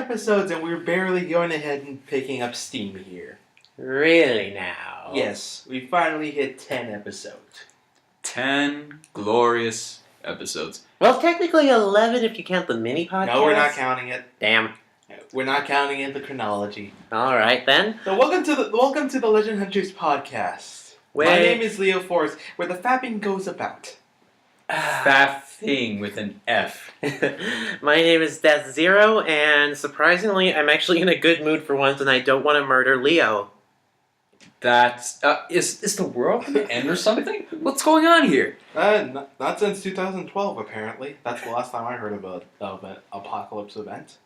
episodes and we're barely going ahead and picking up steam here. Really now? Yes, we finally hit 10 episodes. 10 glorious episodes. Well, technically 11 if you count the mini podcast. No, we're not counting it. Damn. We're not counting in the chronology. Alright then. So welcome to the Legend Hunters podcast. My name is Leo Forrest, where the fapping goes about. Faffing with an F. My name is Death Zero, and surprisingly, I'm actually in a good mood for once, and I don't want to murder Leo. That's is the world gonna end or something? What's going on here? Not since 2012, apparently. That's the last time I heard of an apocalypse event.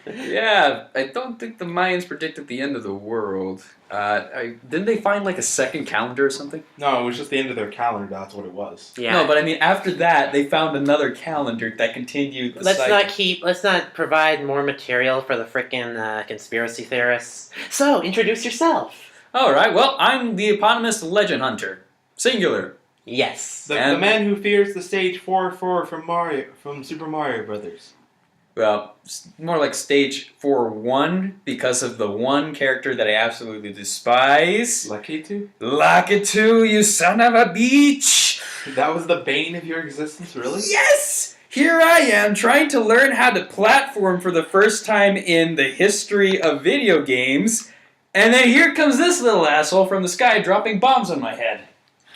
Yeah, I don't think the Mayans predicted the end of the world. Didn't they find like a second calendar or something? No, it was just the end of their calendar. That's what it was. Yeah. No, but I mean after that they found another calendar that continued the cycle. Let's not provide more material for the frickin' conspiracy theorists. So, introduce yourself. Alright, well, I'm the eponymous Legend Hunter. Singular. Yes. The man who fears the stage 4-4 from Super Mario Brothers. Well, more like stage 4-1 because of the one character that I absolutely despise. Lakitu, you son of a bitch! That was the bane of your existence, really? Yes! Here I am trying to learn how to platform for the first time in the history of video games, and then here comes this little asshole from the sky dropping bombs on my head.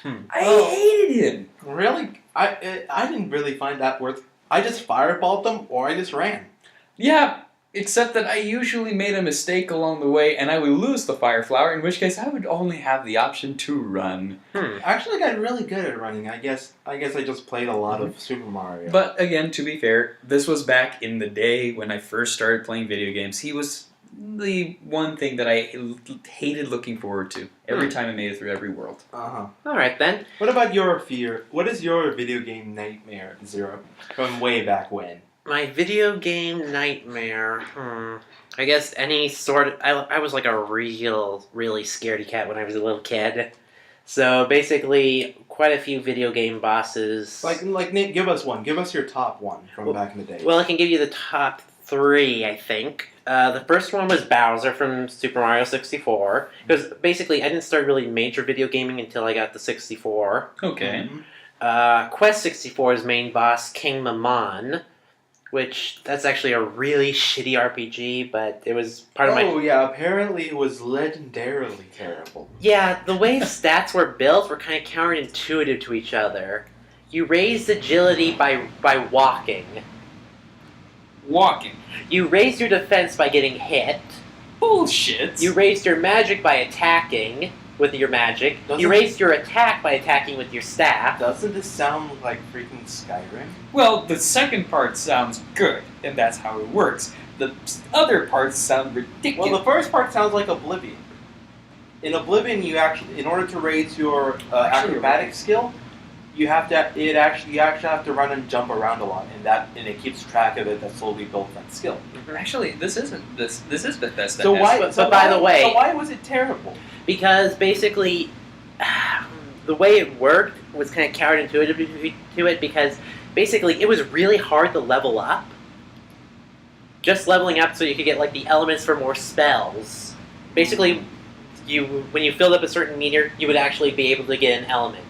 I hated him. Really? I didn't really find that worth... I just fireballed them, or I just ran. Yeah, except that I usually made a mistake along the way, and I would lose the fire flower, in which case I would only have the option to run. Actually, I got really good at running. I guess I just played a lot of Super Mario. But again, to be fair, this was back in the day when I first started playing video games. He was the one thing that I hated looking forward to every time I made it through every world. Alright then. What about your fear? What is your video game nightmare, Zero, from way back when? My video game nightmare, I guess any sort of... I was like a really scaredy cat when I was a little kid. So basically, quite a few video game bosses. Like Nate, give us one. Give us your top one from back in the day. Well, I can give you the top 3, I think. The first one was Bowser from Super Mario 64. Because basically, I didn't start really major video gaming until I got the 64. Okay. Quest 64's main boss, King Mammon. Which, that's actually a really shitty RPG, but it was part of my... Oh, yeah, apparently it was legendarily terrible. Yeah, the way stats were built were kind of counterintuitive to each other. You raised agility by walking. Walking. You raised your defense by getting hit. Bullshit. You raised your magic by attacking with your magic. You raised your attack by attacking with your staff. Doesn't this sound like freaking Skyrim? Well, the second part sounds good, and that's how it works. The other parts sound ridiculous. Well, the first part sounds like Oblivion. In Oblivion, you actually, in order to raise your acrobatic skill, you actually have to run and jump around a lot, and it keeps track of it. That slowly builds that skill. Actually, this is Bethesda. So why? By the way, so why was it terrible? Because basically, the way it worked was kind of counterintuitive to it. Because basically, it was really hard to level up. Just leveling up so you could get like the elements for more spells. Basically, when you filled up a certain meter, you would actually be able to get an element.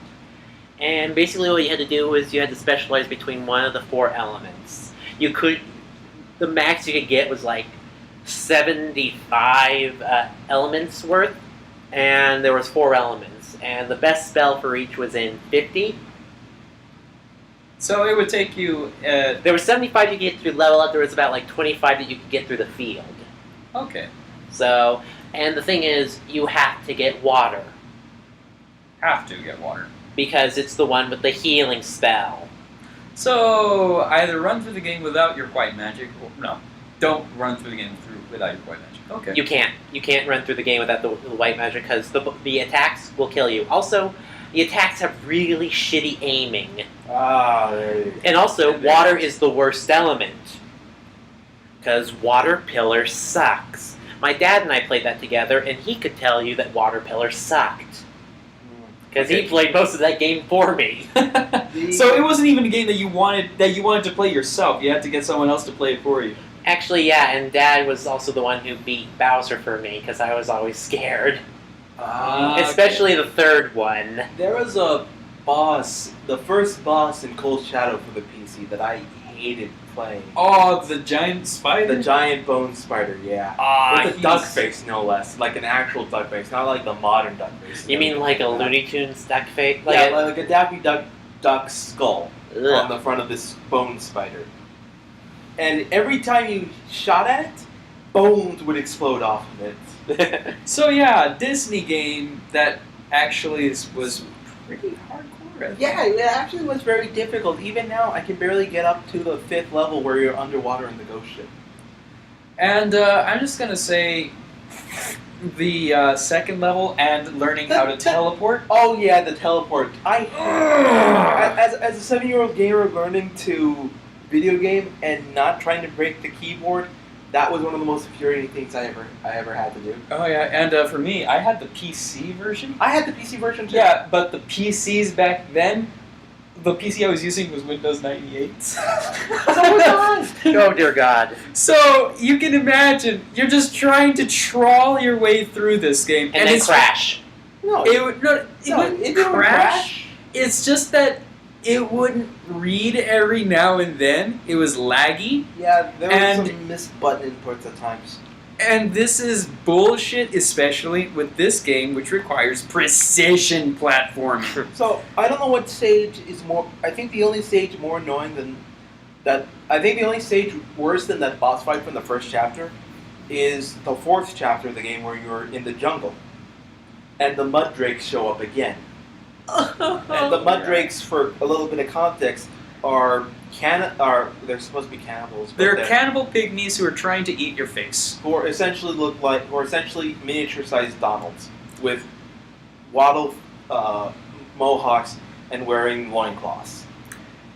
And basically what you had to do was you had to specialize between one of the 4 elements. The max you could get was like 75 elements worth, and there was 4 elements. And the best spell for each was in 50. So it would take you... There was 75 you could get through level up, there was about like 25 that you could get through the field. Okay. So, and the thing is, you have to get water. Have to get water. Because it's the one with the healing spell. So, either run through the game without your white magic, or no, don't run through the game without your white magic. Okay. You can't. You can't run through the game without the white magic, because the attacks will kill you. Also, the attacks have really shitty aiming. And also, water is the worst element. Because water pillar sucks. My dad and I played that together, and he could tell you that water pillar sucked. Because he played most of that game for me. So it wasn't even a game that you wanted to play yourself. You had to get someone else to play it for you. Actually, yeah, and Dad was also the one who beat Bowser for me because I was always scared. Especially the third one. There was a boss, the first boss in Cold Shadow for the PC that I hated playing. Oh, the giant spider? The giant bone spider, yeah. With a duck face, no less. Like an actual duck face, not like the modern duck face. You mean like a Looney Tunes duck face? Yeah, like a Daffy Duck skull Ugh. on the front of this bone spider. And every time you shot at it, bones would explode off of it. So yeah, a Disney game that actually was pretty hardcore. Yeah, it actually was very difficult. Even now, I can barely get up to the 5th level where you're underwater in the ghost ship. And I'm just gonna say the second level and learning how to teleport. Oh yeah, the teleport. As a 7-year-old gamer learning to video game and not trying to break the keyboard, that was one of the most infuriating things I ever had to do. Oh yeah, and for me, I had the PC version. I had the PC version too. Yeah, but the PCs back then, the PC I was using was Windows 98. So was I. Oh dear God. So you can imagine, you're just trying to trawl your way through this game, And then it's crash. No, It would no, it wouldn't didn't crash. It's just that it wouldn't read every now and then. It was laggy. Yeah, there And- was some missed button inputs at times. And this is bullshit, especially with this game, which requires precision platforming. So I don't know what stage is more. I think the only stage more annoying than that. I think the only stage worse than that boss fight from the first chapter is the 4th chapter of the game where you're in the jungle, and the mud drakes show up again. And the mud drakes, for a little bit of context, are they're supposed to be cannibals. But They're cannibal pygmies who are trying to eat your face. who are essentially miniature-sized Donalds with waddle mohawks and wearing loincloths.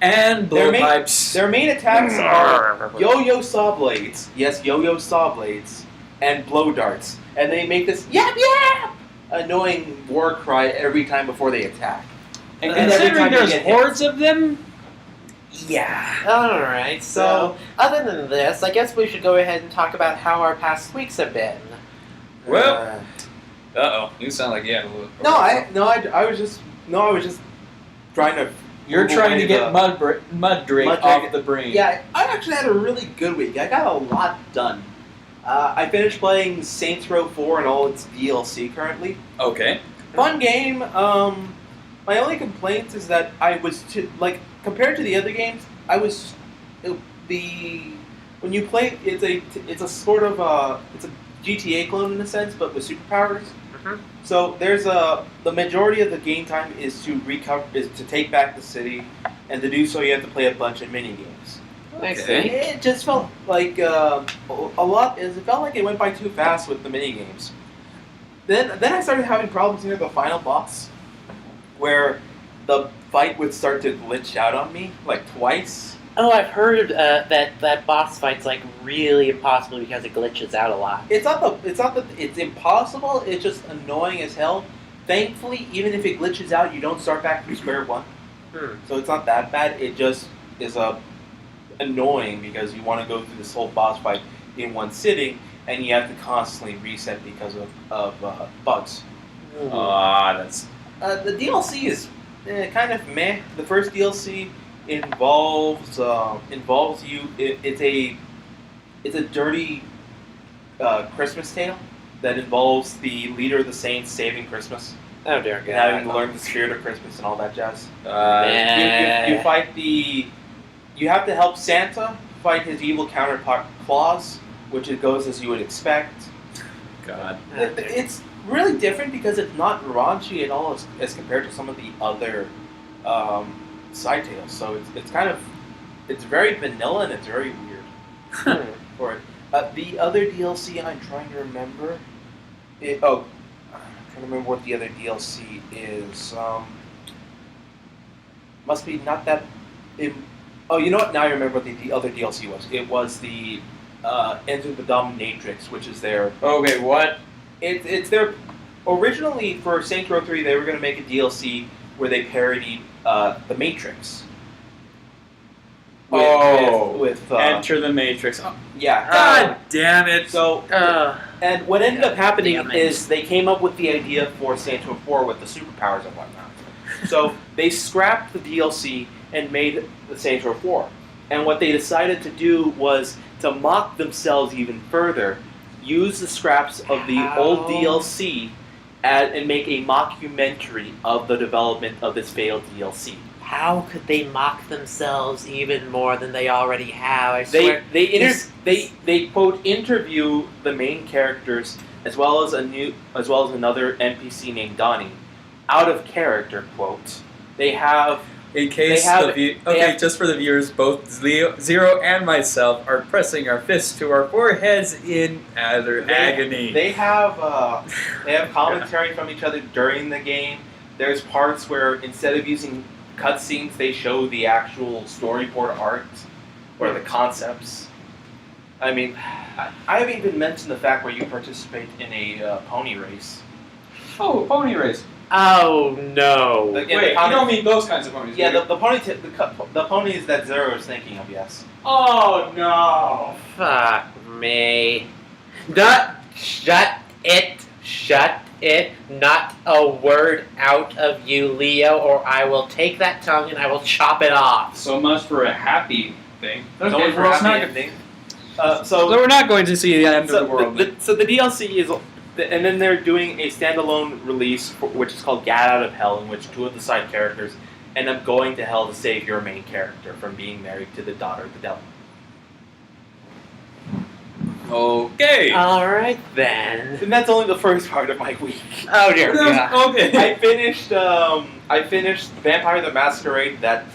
And Their main- blowpipes. Their main attacks are yo-yo saw blades. Yes, yo-yo saw blades and blow darts, and they make this yap yap annoying war cry every time before they attack. And and every considering time you there's get hit. hordes of them, yeah. Alright, so other than this, I guess we should go ahead and talk about how our past weeks have been. Well, uh-oh, you sound like you had a little... I was just trying to. You're move trying away to get the- mud drake Mud drake. off the brain. Yeah, I actually had a really good week. I got a lot done. I finished playing Saints Row 4 and all its DLC currently. Okay. Fun game. My only complaint is that I was compared to the other games, when you play it's a sort of it's a GTA clone in a sense, but with superpowers. Mhm. So there's the majority of the game time is to take back the city, and to do so you have to play a bunch of mini games. Nice Okay. thing. It just felt like a lot. It felt like it went by too fast with the mini games. Then I started having problems near the final boss, where the fight would start to glitch out on me like twice. Oh, I've heard that boss fight's like really impossible because it glitches out a lot. It's not that it's impossible. It's just annoying as hell. Thankfully, even if it glitches out, you don't start back from square one. So it's not that bad. It just is annoying because you want to go through this whole boss fight in one sitting, and you have to constantly reset because of bugs. That's... The DLC is kind of meh. The first DLC involves you. It's a dirty Christmas tale that involves the leader of the Saints saving Christmas Oh dear and God. having to learn the spirit of Christmas and all that jazz. Man. You fight you have to help Santa fight his evil counterpart Claus, which it goes as you would expect. God. It's really different because it's not raunchy at all as compared to some of the other side tales. So it's very vanilla and it's very weird for it. The other DLC I'm trying to remember. I'm trying to remember what the other DLC is. Must be not that. Oh, you know what? Now I remember what the other DLC was. It was the Enter the Dominatrix, which is their. Okay, what? It's their. Originally, for Saints Row 3, they were going to make a DLC where they parodied The Matrix. with Enter the Matrix. Oh, yeah. God damn it! So and what ended up happening Damn it. is they came up with the idea for Saints Row 4 with the superpowers and whatnot. So they scrapped the DLC and made the Saints Row 4. And what they decided to do was to mock themselves even further, use the scraps of the old DLC and make a mockumentary of the development of this failed DLC. How could they mock themselves even more than they already have? I They swear. they quote interview the main characters as well as another NPC named Donnie, out of character quotes. They have In case just for the viewers, both Zero and myself are pressing our fists to our foreheads in utter agony. They have commentary from each other during the game. There's parts where instead of using cutscenes, they show the actual storyboard art or the concepts. I mean, I haven't even mentioned the fact where you participate in a pony race. Oh, pony race. Oh no! Wait, you don't mean those kinds of ponies? Yeah, the ponies that Zero is thinking of. Yes. Oh no! Fuck me. Shut it. Not a word out of you, Leo, or I will take that tongue and I will chop it off. So much for a happy thing. There's only for happy ending. So we're not going to see the end of the world. So the DLC is, and then they're doing a standalone release which is called Get Out of Hell, in which two of the side characters end up going to hell to save your main character from being married to the daughter of the devil. Okay. Alright then. And that's only the first part of my week. Oh dear God. Okay. I finished Vampire the Masquerade, that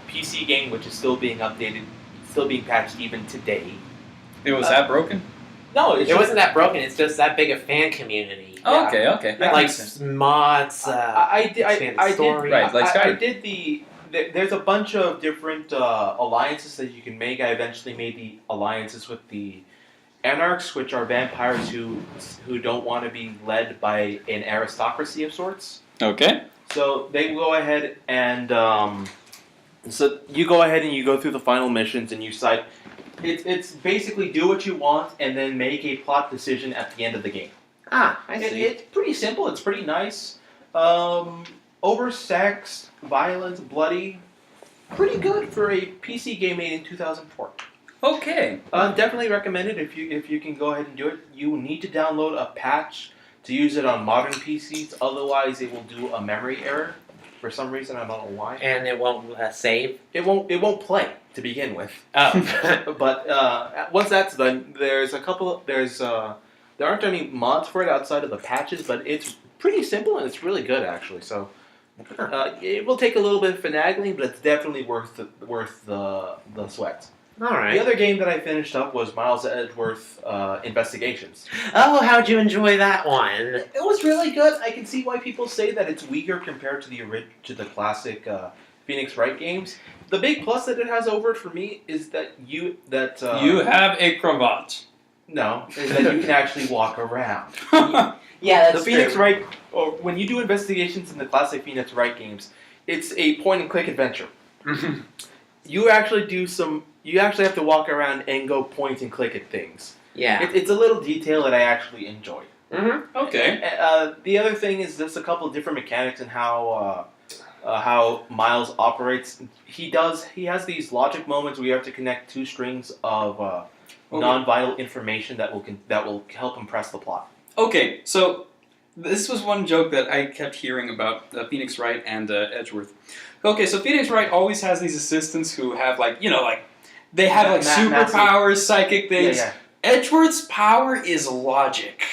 PC game, which is still being updated, still being patched even today. It was that broken? No, It wasn't that broken, it's just that big a fan community. Yeah. Okay. That Like makes sense. mods, I expanded story. Right, like I Skyrim. did there's a bunch of different alliances that you can make. I eventually made the alliances with the Anarchs, which are vampires who don't want to be led by an aristocracy of sorts. Okay. So they go ahead and so you go ahead and you go through the final missions and you decide. It's basically do what you want and then make a plot decision at the end of the game. Ah, I see. It's pretty simple. It's pretty nice. Oversexed, violent, bloody. Pretty good for a PC game made in 2004. Okay. Definitely recommend it if you can go ahead and do it. You need to download a patch to use it on modern PCs. Otherwise, it will do a memory error for some reason. I don't know why. And it won't save? It won't play to begin with. Oh. But once that's done, there aren't any mods for it outside of the patches, but it's pretty simple and it's really good actually. So it will take a little bit of finagling, but it's definitely worth the sweat. Alright. The other game that I finished up was Miles Edgeworth Investigations. Oh, how'd you enjoy that one? It was really good. I can see why people say that it's weaker compared to the classic Phoenix Wright games. The big plus that it has over it for me is that you have a cravat. No, is that you can actually walk around. Yeah, that's the Phoenix true. Wright, or when you do investigations in the classic Phoenix Wright games, it's a point-and-click adventure. You actually have to walk around and go point and click at things. Yeah. It's a little detail that I actually enjoy. Mm-hmm. Okay. The other thing is there's a couple of different mechanics in how Miles operates. He has these logic moments where you have to connect two strings of non-vital information that will help impress the plot. Okay, so this was one joke that I kept hearing about Phoenix Wright and Edgeworth. Okay, so Phoenix Wright always has these assistants who have they have superpowers, psychic things. Yeah. Edgeworth's power is logic.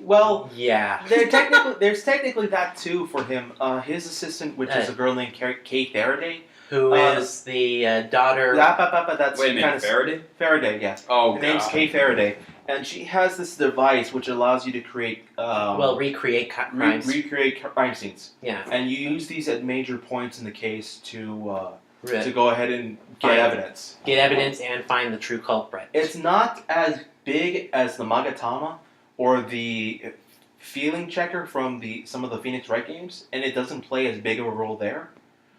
Well, Yeah. there's technically that too for him. His assistant, which is a girl named Kay Faraday. Who is the daughter... That's Wait a minute, Faraday? Faraday, yeah. Oh, Her name's Kay Faraday. And she has this device which allows you to create... recreate crimes. Recreate crime scenes. Yeah. And you use these at major points in the case to Right. go ahead and get evidence. Get evidence and find the true culprit. It's not as big as the Magatama or the feeling checker from some of the Phoenix Wright games, and it doesn't play as big of a role there.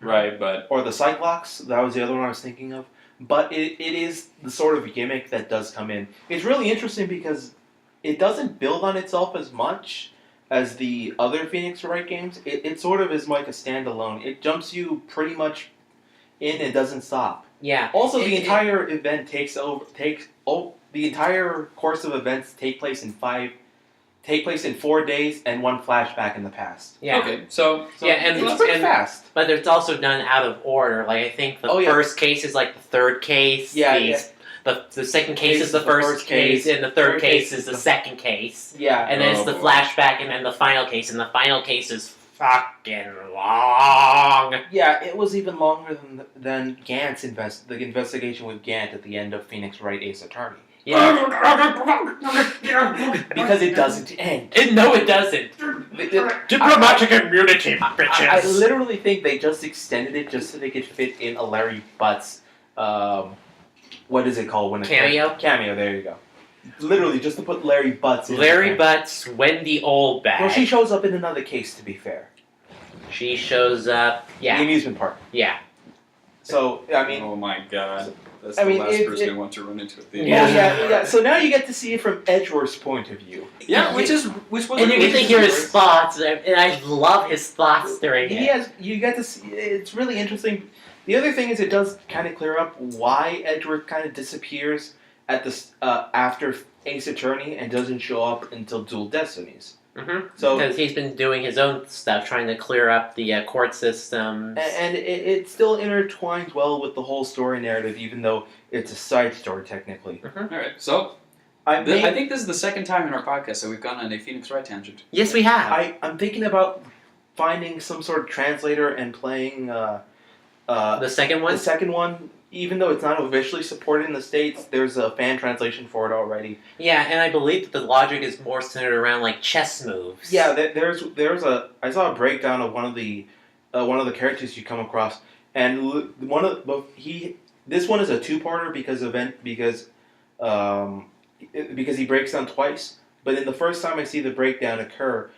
Right, but... Or the Cyclops, that was the other one I was thinking of. but it is the sort of gimmick that does come in. It's really interesting because it doesn't build on itself as much as the other Phoenix Wright games. It sort of is like a standalone. It jumps you pretty much in and doesn't stop. Yeah. Also, the entire event the entire course of events take place in 4 days and one flashback in the past. Yeah. Okay, so Yeah, and it's pretty fast. But it's also done out of order. Like I think the first case is like the third case. The second case is the first case, and the third case is the second case. Yeah. And then it's the flashback, and then the final case, and the final case is fucking long. Yeah, it was even longer than Gant's the investigation with Gant at the end of Phoenix Wright Ace Attorney. Yeah. Because it doesn't end. No, it doesn't. Diplomatic immunity, bitches. I literally think they just extended it just so they could fit in a Larry Butts, what is it called? Cameo? Cameo, there you go. Literally, just to put Larry Butts in. Larry Butts, Wendy Oldbag. Well, she shows up in another case, to be fair. She shows up, The amusement park. Yeah. So, I mean... Oh my god. That's I the mean, last person I want to run into at the end. Yeah. So now you get to see it from Edgeworth's point of view. Yeah, which was And you get to hear his thoughts, and I love his thoughts during it. You get to see... It's really interesting. The other thing is it does kind of clear up why Edgeworth kind of disappears at the after Ace Attorney and doesn't show up until Dual Destinies. Mm-hmm. So because he's been doing his own stuff, trying to clear up the court systems. And it still intertwines well with the whole story narrative, even though it's a side story technically. Mm-hmm. Alright, so I think this is the second time in our podcast that we've gone on a Phoenix Wright tangent. Yes, we have. I'm thinking about finding some sort of translator and playing the second one? The second one, even though it's not officially supported in the States, there's a fan translation for it already. Yeah, and I believe that the logic is more centered around like chess moves. Yeah, I saw a breakdown of one of the characters you come across, and this one is a two-parter because he breaks down twice. But in the first time I see the breakdown occur,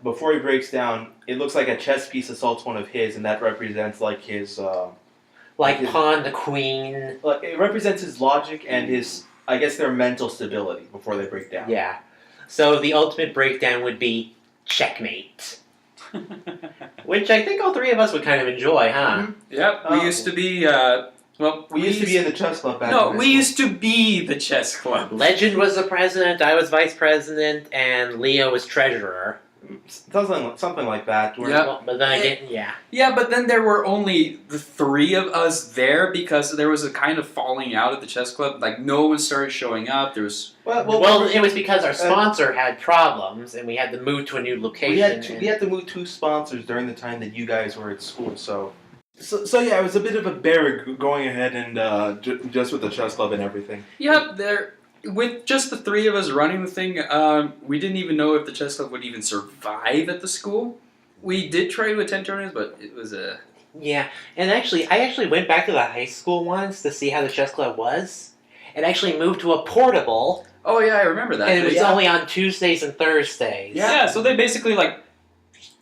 before he breaks down, it looks like a chess piece assaults one of his, and that represents like his. Pawn the queen. It represents his logic and his, I guess, their mental stability before they break down. Yeah. So the ultimate breakdown would be checkmate. Which I think all three of us would kind of enjoy, huh? Mm-hmm. Yep, we used to be, we used to be in the chess club back No, we used to be the chess club. Legend was the president, I was vice president, and Leo was treasurer. Something like that. Well, but then again, yeah. Yeah, but then there were only the three of us there because there was a kind of falling out at the chess club. Like, no one started showing up. There was... Well, it was because our sponsor had problems, and we had to move to a new location. We had to move 2 sponsors during the time that you guys were at school, so yeah, it was a bit of a bear going ahead and just with the chess club and everything. Yep, with just the three of us running the thing, we didn't even know if the chess club would even survive at the school. We did try to attend tournaments, but it was a... Yeah, and I actually went back to the high school once to see how the chess club was, and actually moved to a portable. Oh yeah, I remember that. And it was only on Tuesdays and Thursdays. Yeah, so they basically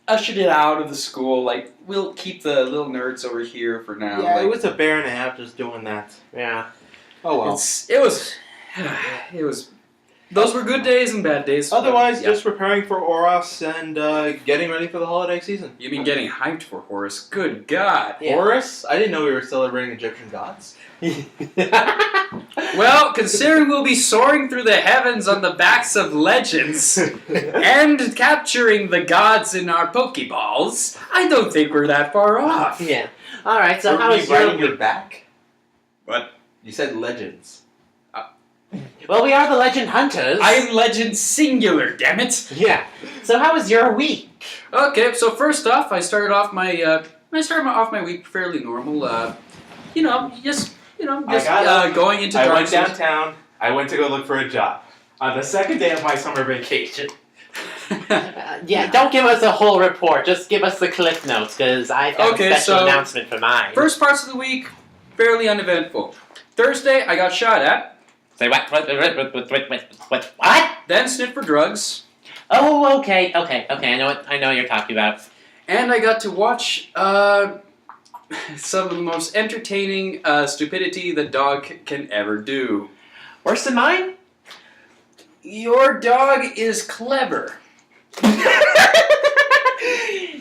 ushered it out of the school. Like, we'll keep the little nerds over here for now. Yeah, it was a bear and a half just doing that. Yeah. Oh well. It was. Those were good days and bad days. Otherwise, just preparing for Oros and getting ready for the holiday season. You mean getting hyped for Horus? Good God. Yeah. Horus? I didn't know we were celebrating Egyptian gods. Well, considering we'll be soaring through the heavens on the backs of legends and capturing the gods in our Pokeballs, I don't think we're that far off. Yeah. All right. So how Were is you riding your back? What? You said legends. Well, we are the legend hunters. I am legend singular, damn it. Yeah. So how was your week? Okay, so first off, I started off my week fairly normal. Going into I went drugstores. downtown. I went to go look for a job on the second day of my summer vacation. Don't give us a whole report. Just give us the cliff notes, because I've got a special announcement for mine. First parts of the week, fairly uneventful. Thursday, I got shot at. Say what? What? Then sniffed for drugs. Oh, okay. I know what you're talking about. And I got to watch some of the most entertaining stupidity the dog can ever do. Worse than mine? Your dog is clever.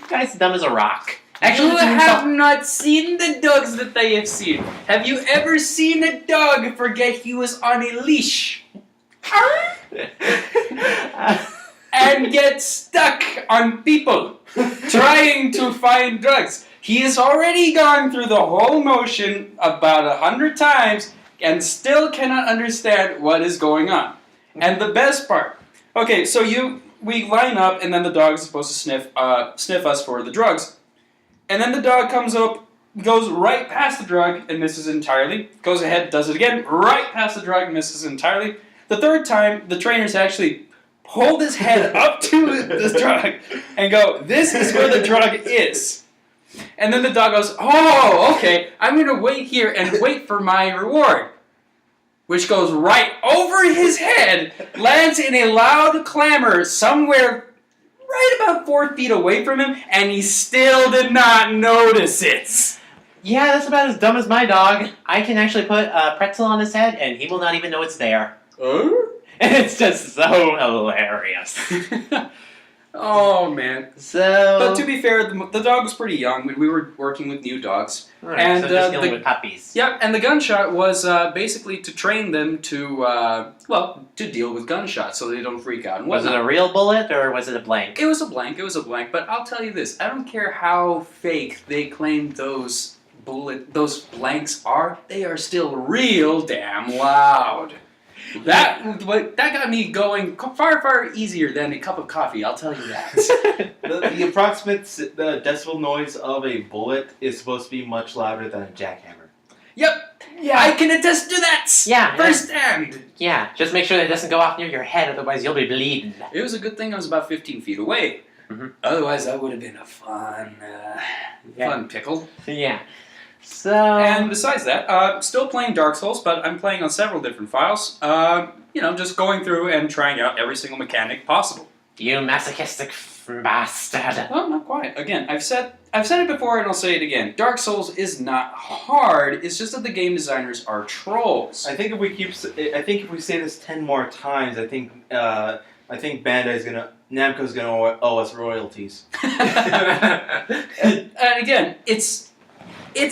Guy's dumb as a rock. Actually, you have not seen the dogs that I have seen. Have you ever seen a dog forget he was on a leash? And get stuck on people trying to find drugs. He has already gone through the whole motion about 100 times and still cannot understand what is going on. And the best part, okay, so we line up and then the dog is supposed to sniff us for the drugs. And then the dog comes up, goes right past the drug and misses entirely. Goes ahead, does it again, right past the drug, misses entirely. The third time, the trainers actually hold his head up to the drug and go, this is where the drug is. And then the dog goes, oh, okay, I'm going to wait here and wait for my reward. Which goes right over his head, lands in a loud clamor somewhere right about 4 feet away from him, and he still did not notice it. Yeah, that's about as dumb as my dog. I can actually put a pretzel on his head, and he will not even know it's there. And it's just so hilarious. Oh, man. So... But to be fair, the dog was pretty young. We were working with new dogs. Right, and so just dealing with puppies. Yep, and the gunshot was basically to train them to deal with gunshots so they don't freak out. And was it a real bullet, or was it a blank? It was a blank, but I'll tell you this. I don't care how fake they claim those blanks are, they are still real damn loud. That got me going far, far easier than a cup of coffee, I'll tell you that. The approximate decibel noise of a bullet is supposed to be much louder than a jackhammer. Yep, yeah, I can attest to that! Yeah. Firsthand! Yeah, just make sure that it doesn't go off near your head, otherwise you'll be bleeding. It was a good thing I was about 15 feet away. Mm-hmm. Otherwise, that would have been a fun pickle. Yeah. So... And besides that, still playing Dark Souls, but I'm playing on several different files. Just going through and trying out every single mechanic possible. You masochistic bastard. Oh, not quite. Again, I've said it before and I'll say it again. Dark Souls is not hard. It's just that the game designers are trolls. I think if we say this 10 more times, I think Namco's gonna owe us royalties. and again, it's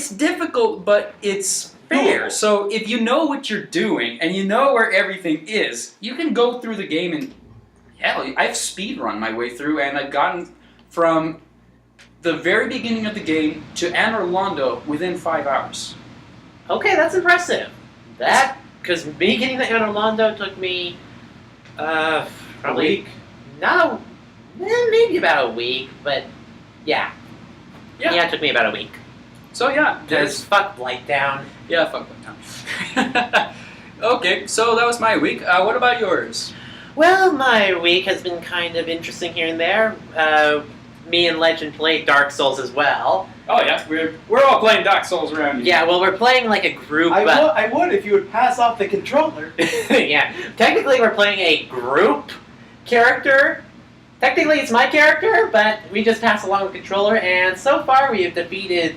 difficult, but it's fair. So if you know what you're doing and you know where everything is, you can go through the game and, hell, I've speedrun my way through and I've gotten from the very beginning of the game to Anne Orlando within 5 hours. Okay, that's impressive. Because me getting to Anne Orlando took me, probably... A week? No, maybe about a week, but yeah. Yeah, it took me about a week. So yeah, Just fuck Blighttown. Yeah, fuck Blighttown. Okay, so that was my week. What about yours? Well, my week has been kind of interesting here and there. Me and Legend played Dark Souls as well. Oh yeah, we're all playing Dark Souls around here. Yeah, well, we're playing like a group. I would if you would pass off the controller. Yeah, technically we're playing a group character. Technically it's my character, but we just pass along the controller, and so far we have defeated...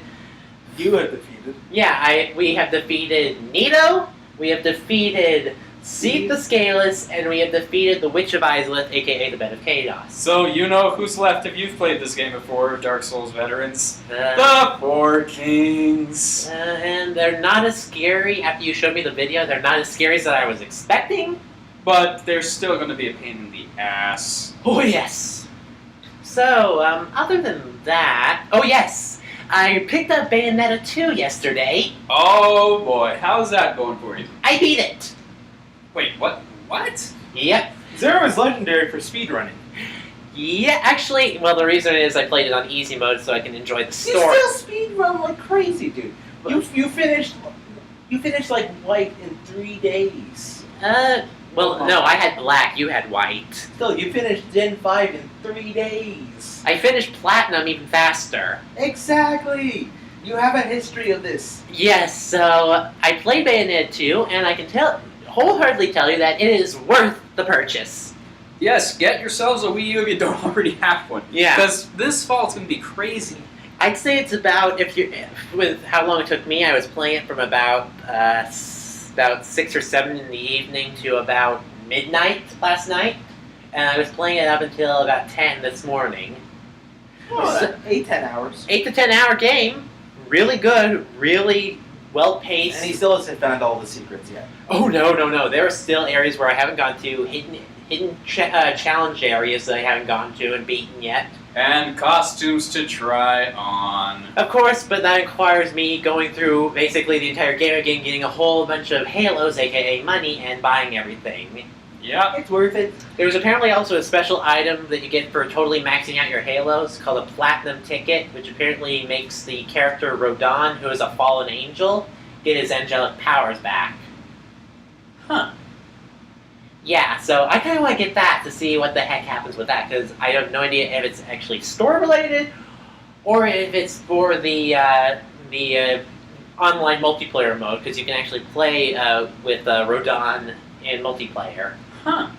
You have defeated. Yeah, we have defeated Nito, we have defeated Seath the Scaleless, and we have defeated the Witch of Izalith, aka the Bed of Chaos. So you know who's left if you've played this game before, Dark Souls veterans. The Four Kings. And they're not as scary, after you showed me the video, they're not as scary as I was expecting. But they're still going to be a pain in the ass. Oh yes! So, other than that... Oh yes! I picked up Bayonetta 2 yesterday. Oh boy, how's that going for you? I beat it! Wait, what? What? Yep. Zero is legendary for speedrunning. Yeah, actually, well, the reason is I played it on easy mode so I can enjoy the story. You still speedrun like crazy, dude. You finished like white in 3 days. Well, no, I had black, you had white. Still, you finished Gen 5 in 3 days. I finished Platinum even faster. Exactly! You have a history of this. Yes, so I played Bayonetta 2, and I can wholeheartedly tell you that it is worth the purchase. Yes, get yourselves a Wii U if you don't already have one. Yeah. Because this fall it's going to be crazy. I'd say it's about with how long it took me. I was playing it from about 6 or 7 in the evening to about midnight last night, and I was playing it up until about 10 this morning. Oh, 8-10 hours. 8 to 10 hour game, really good, really well paced. And he still hasn't found all the secrets yet. Oh no! There are still areas where I haven't gone to, hidden challenge areas that I haven't gone to and beaten yet. And costumes to try on. Of course, but that requires me going through basically the entire game again, getting a whole bunch of halos, aka money, and buying everything. Yeah. It's worth it. There's apparently also a special item that you get for totally maxing out your halos called a platinum ticket, which apparently makes the character Rodon, who is a fallen angel, get his angelic powers back. Huh. Yeah, so I kind of want to get that to see what the heck happens with that, because I have no idea if it's actually story-related, or if it's for the online multiplayer mode, because you can actually play with Rodon in multiplayer. Huh.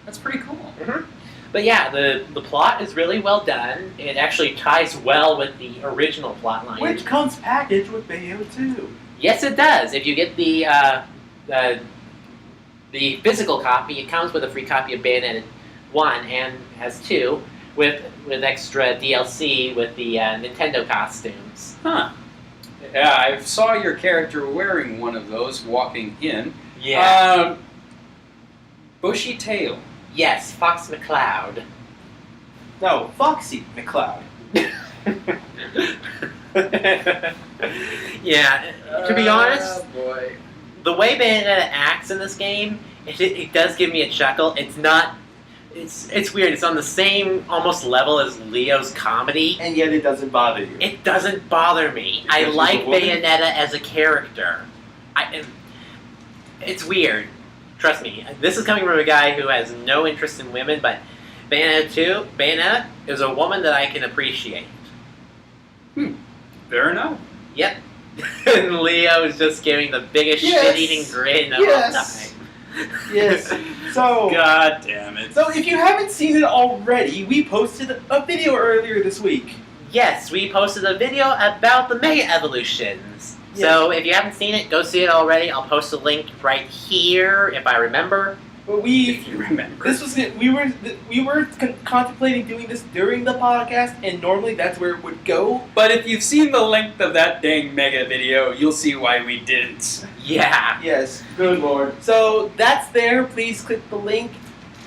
That's pretty cool. Mm-hmm. But yeah, the plot is really well done. It actually ties well with the original plot line. Which comes packaged with Bayonetta 2. Yes, it does. If you get the physical copy, it comes with a free copy of Bayonetta 1 and has 2 with extra DLC with the Nintendo costumes. Huh. Yeah, I saw your character wearing one of those walking in. Yeah. Bushy tail. Yes, Fox McCloud. No, Foxy McCloud. Yeah, to be honest, Boy. the way Bayonetta acts in this game, it does give me a chuckle. It's not... It's weird. It's on the same almost level as Leo's comedy. And yet it doesn't bother you. It doesn't bother me. I Because like she's a woman? Bayonetta as a character. It's weird. Trust me. This is coming from a guy who has no interest in women, but Bayonetta is a woman that I can appreciate. Fair enough. Yep. And Leo is just giving the biggest Yes. shit-eating grin of all Yes. time. Yes. So, God damn it. so if you haven't seen it already, we posted a video earlier this week. Yes, we posted a video about the Mega Evolutions. So if you haven't seen it, go see it already. I'll post a link right here if I remember. But If you remember. this was it. We were contemplating doing this during the podcast, and normally that's where it would go. But if you've seen the length of that dang mega video, you'll see why we didn't. Yeah. Yes, good lord. So that's there. Please click the link,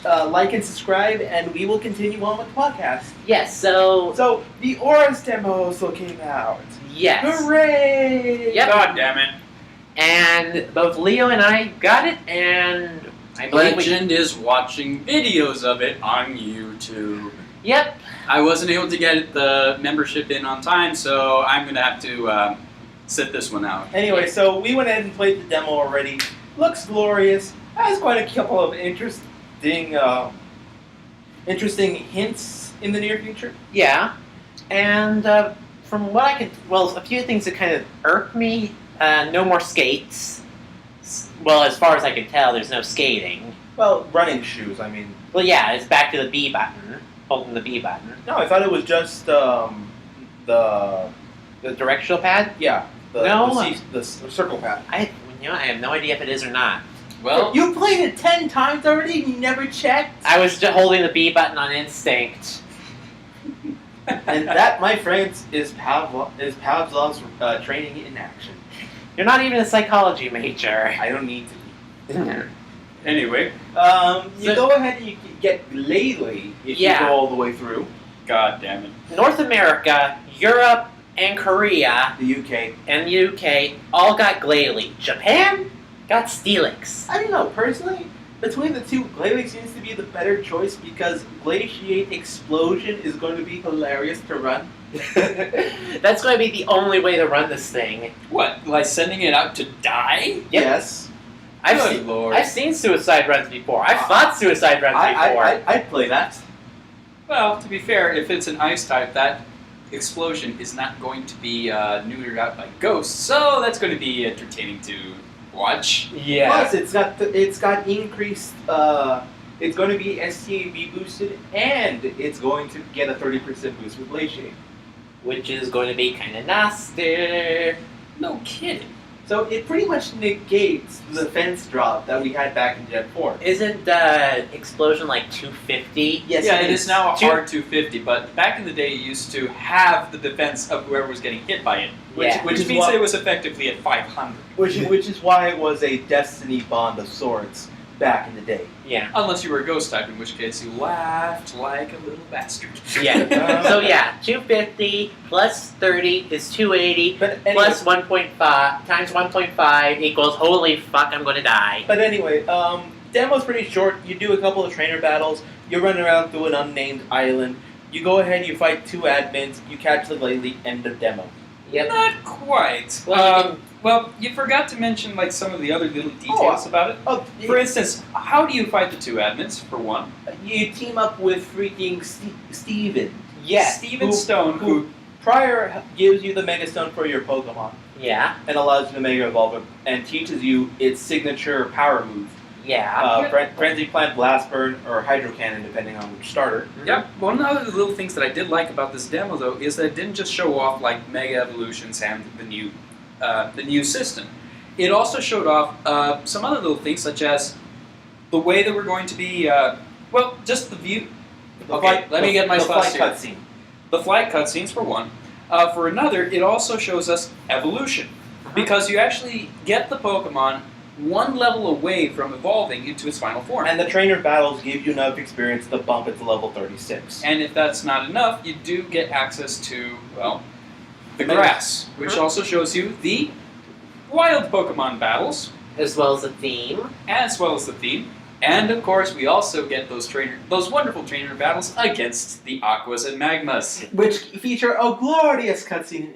like and subscribe, and we will continue on with the podcast. Yes, so... So the Auras demo also came out. Yes. Hooray! Yep. God damn it. And both Leo and I got it, and I believe Legend is watching videos of it on YouTube. Yep. I wasn't able to get the membership in on time, so I'm going to have to sit this one out. Anyway, so we went ahead and played the demo already. Looks glorious. Has quite a couple of interesting hints in the near future. Yeah. And from what I could... Well, a few things that kind of irk me. No more skates. Well, as far as I can tell, there's no skating. Well, running shoes. I mean, Well, yeah, it's back to the B button. Holding the B button. no, I thought it was just the The directional pad? the circle pad. I have no idea if it is or not. Well, You played it 10 times already and you never checked? I was just holding the B button on instinct. And that, my friends, is Pavlov's training in action. You're not even a psychology major. I don't need to be. anyway, You go ahead and you can get Glalie if Yeah. you go all the way through. God damn it. North America, Europe, and Korea, The UK. and the UK all got Glalie. Japan got Steelix. I don't know, personally, between the two, Glalie seems to be the better choice because Glaciate Explosion is going to be hilarious to run. That's going to be the only way to run this thing. What, like sending it out to die? Yep. Yes. Good lord. I've seen suicide runs before. I've fought suicide runs before. I'd play that. Well, to be fair, if it's an ice type, that explosion is not going to be neutered out by ghosts, so that's going to be entertaining to watch. Yeah. Plus, it's got increased. It's going to be STAB boosted, and it's going to get a 30% boost with Glaciate. which is going to be kind of nasty. No kidding. So it pretty much negates the defense drop that we had back in Gen 4. Isn't the explosion like 250? Yes, Yeah, it is now a Two- hard 250, but back in the day, you used to have the defense of whoever was getting hit by it, Yeah. which is means why- it was effectively at 500. Which is why it was a destiny bond of sorts back in the day. Yeah. Unless you were a ghost type, in which case you laughed like a little bastard. Yeah. So yeah, 250 plus 30 is 280 But anyway, plus 1.5 times 1.5 equals holy fuck, I'm gonna die. But anyway, demo's pretty short. You do a couple of trainer battles. You run around through an unnamed island. You go ahead, you fight 2 admins. You catch the lady. End of demo. Yep. Not quite. Well, Well, you forgot to mention like some of the other little details about it. Oh, For instance, how do you fight the 2 admins, for one? you team up with freaking Steven. Steven Stone, who prior gives you the Mega Stone for your Pokemon Yeah. and allows you to Mega Evolve it and teaches you its signature power move. Yeah. Frenzy Plant, Blast Burn, or Hydro Cannon, depending on which starter. Yep. One of the little things that I did like about this demo, though, is that it didn't just show off like Mega Evolutions and the new system. It also showed off some other little things, such as the way that we're going to be. Just the view. Okay, let me get my the thoughts flight here. cutscene. The flight cutscenes, for one. For another, it also shows us evolution, because you actually get the Pokemon one level away from evolving into its final form. And the trainer battles give you enough experience to bump it to level 36. And if that's not enough, you do get access to, well, the Mega- grass, which also shows you the wild Pokemon battles, As well as a theme. as well as the theme. And of course, we also get those wonderful trainer battles against the Aquas and Magmas. Which feature a glorious cutscene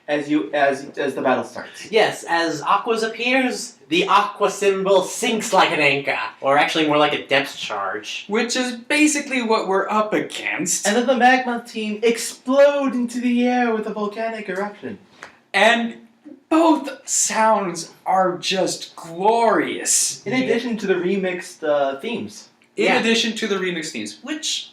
as the battle starts. Yes, as Aquas appears, the Aqua symbol sinks like an anchor, or actually more like a depth charge. Which is basically what we're up against. And then the Magma team explode into the air with a volcanic eruption. And both sounds are just glorious. In addition to the remixed themes. In Yeah. addition to the remix themes, which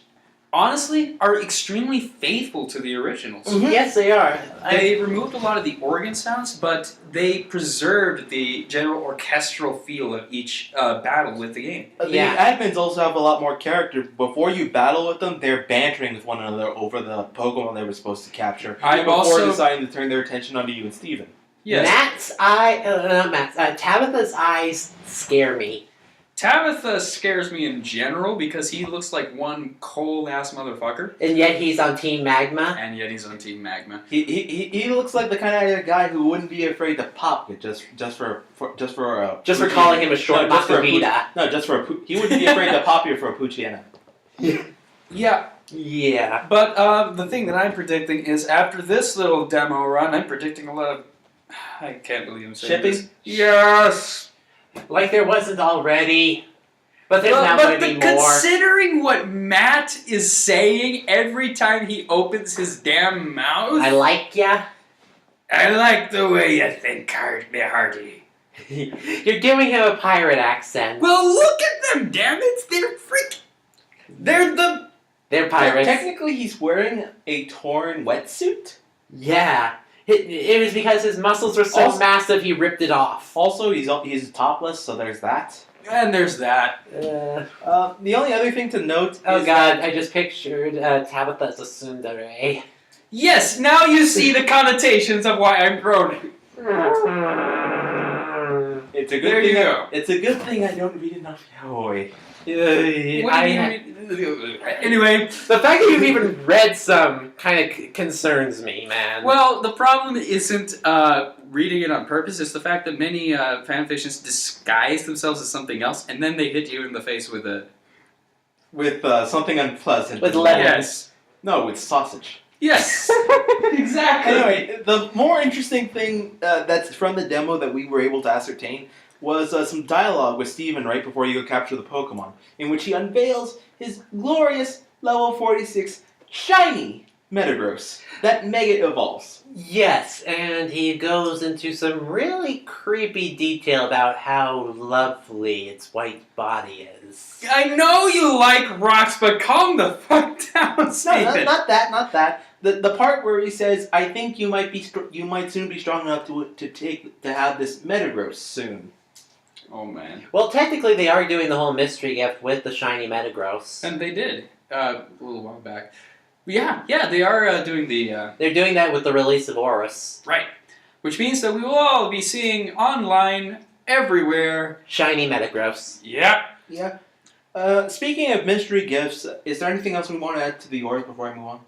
honestly are extremely faithful to the originals. Mhm. Yes, they are. They removed a lot of the organ sounds, but they preserved the general orchestral feel of each battle with the game. The Yeah. admins also have a lot more character. Before you battle with them, they're bantering with one another over the Pokemon they were supposed to capture. I'm before also- deciding to turn their attention onto you and Steven. Yes. Tabitha's eyes scare me. Tabitha scares me in general because he looks like one cold-ass motherfucker, And yet he's on Team Magma. and yet he's on Team Magma. He looks like the kind of guy who wouldn't be afraid to pop it just for Calling him a short just for a Makuhita. No, just for he wouldn't be afraid to pop you for a Poochyena. Yeah, Yeah. but the thing that I'm predicting is after this little demo run, I'm predicting a lot of... I can't believe I'm saying Shipping? this. Yes! Like there wasn't already. But there's now going to be more. Considering what Matt is saying every time he opens his damn mouth, I like ya. I like the way you think, Hardy. You're giving him a pirate accent. Well, look at them, damn it! They're pirates. Technically, he's wearing a torn wetsuit. Yeah. It was because his muscles were so Also- massive he ripped it off. Also, he's topless, so there's that. And there's that. The only other thing to note Oh is god, that I just pictured Tabitha as a tsundere. Yes, now you see the connotations of why I'm grown. it's a good There thing. you go. It's a good thing I don't read enough yaoi. Anyway, The fact that you've even read some kind of concerns me, man. well, the problem isn't reading it on purpose. It's the fact that many fanfictions disguise themselves as something else, and then they hit you in the face with a... With something unpleasant. With lemon. Yes. No, with sausage. Yes. Exactly. Anyway, the more interesting thing that's from the demo that we were able to ascertain was some dialogue with Steven right before you go capture the Pokemon, in which he unveils his glorious level 46 shiny Metagross that Mega evolves. Yes, and he goes into some really creepy detail about how lovely its white body is. I know you like rocks, but calm the fuck down, No, Steven. not that. The part where he says, "I think you might soon be strong enough to have this Metagross soon." Oh man. Well, technically, they are doing the whole mystery gift with the shiny Metagross. And they did a little while back. Yeah, they are doing the. They're doing that with the release of Oris. Right. Which means that we will all be seeing online everywhere. Shiny Metagross. Yep. Yeah. Speaking of mystery gifts, is there anything else we want to add to the Oris before I move on?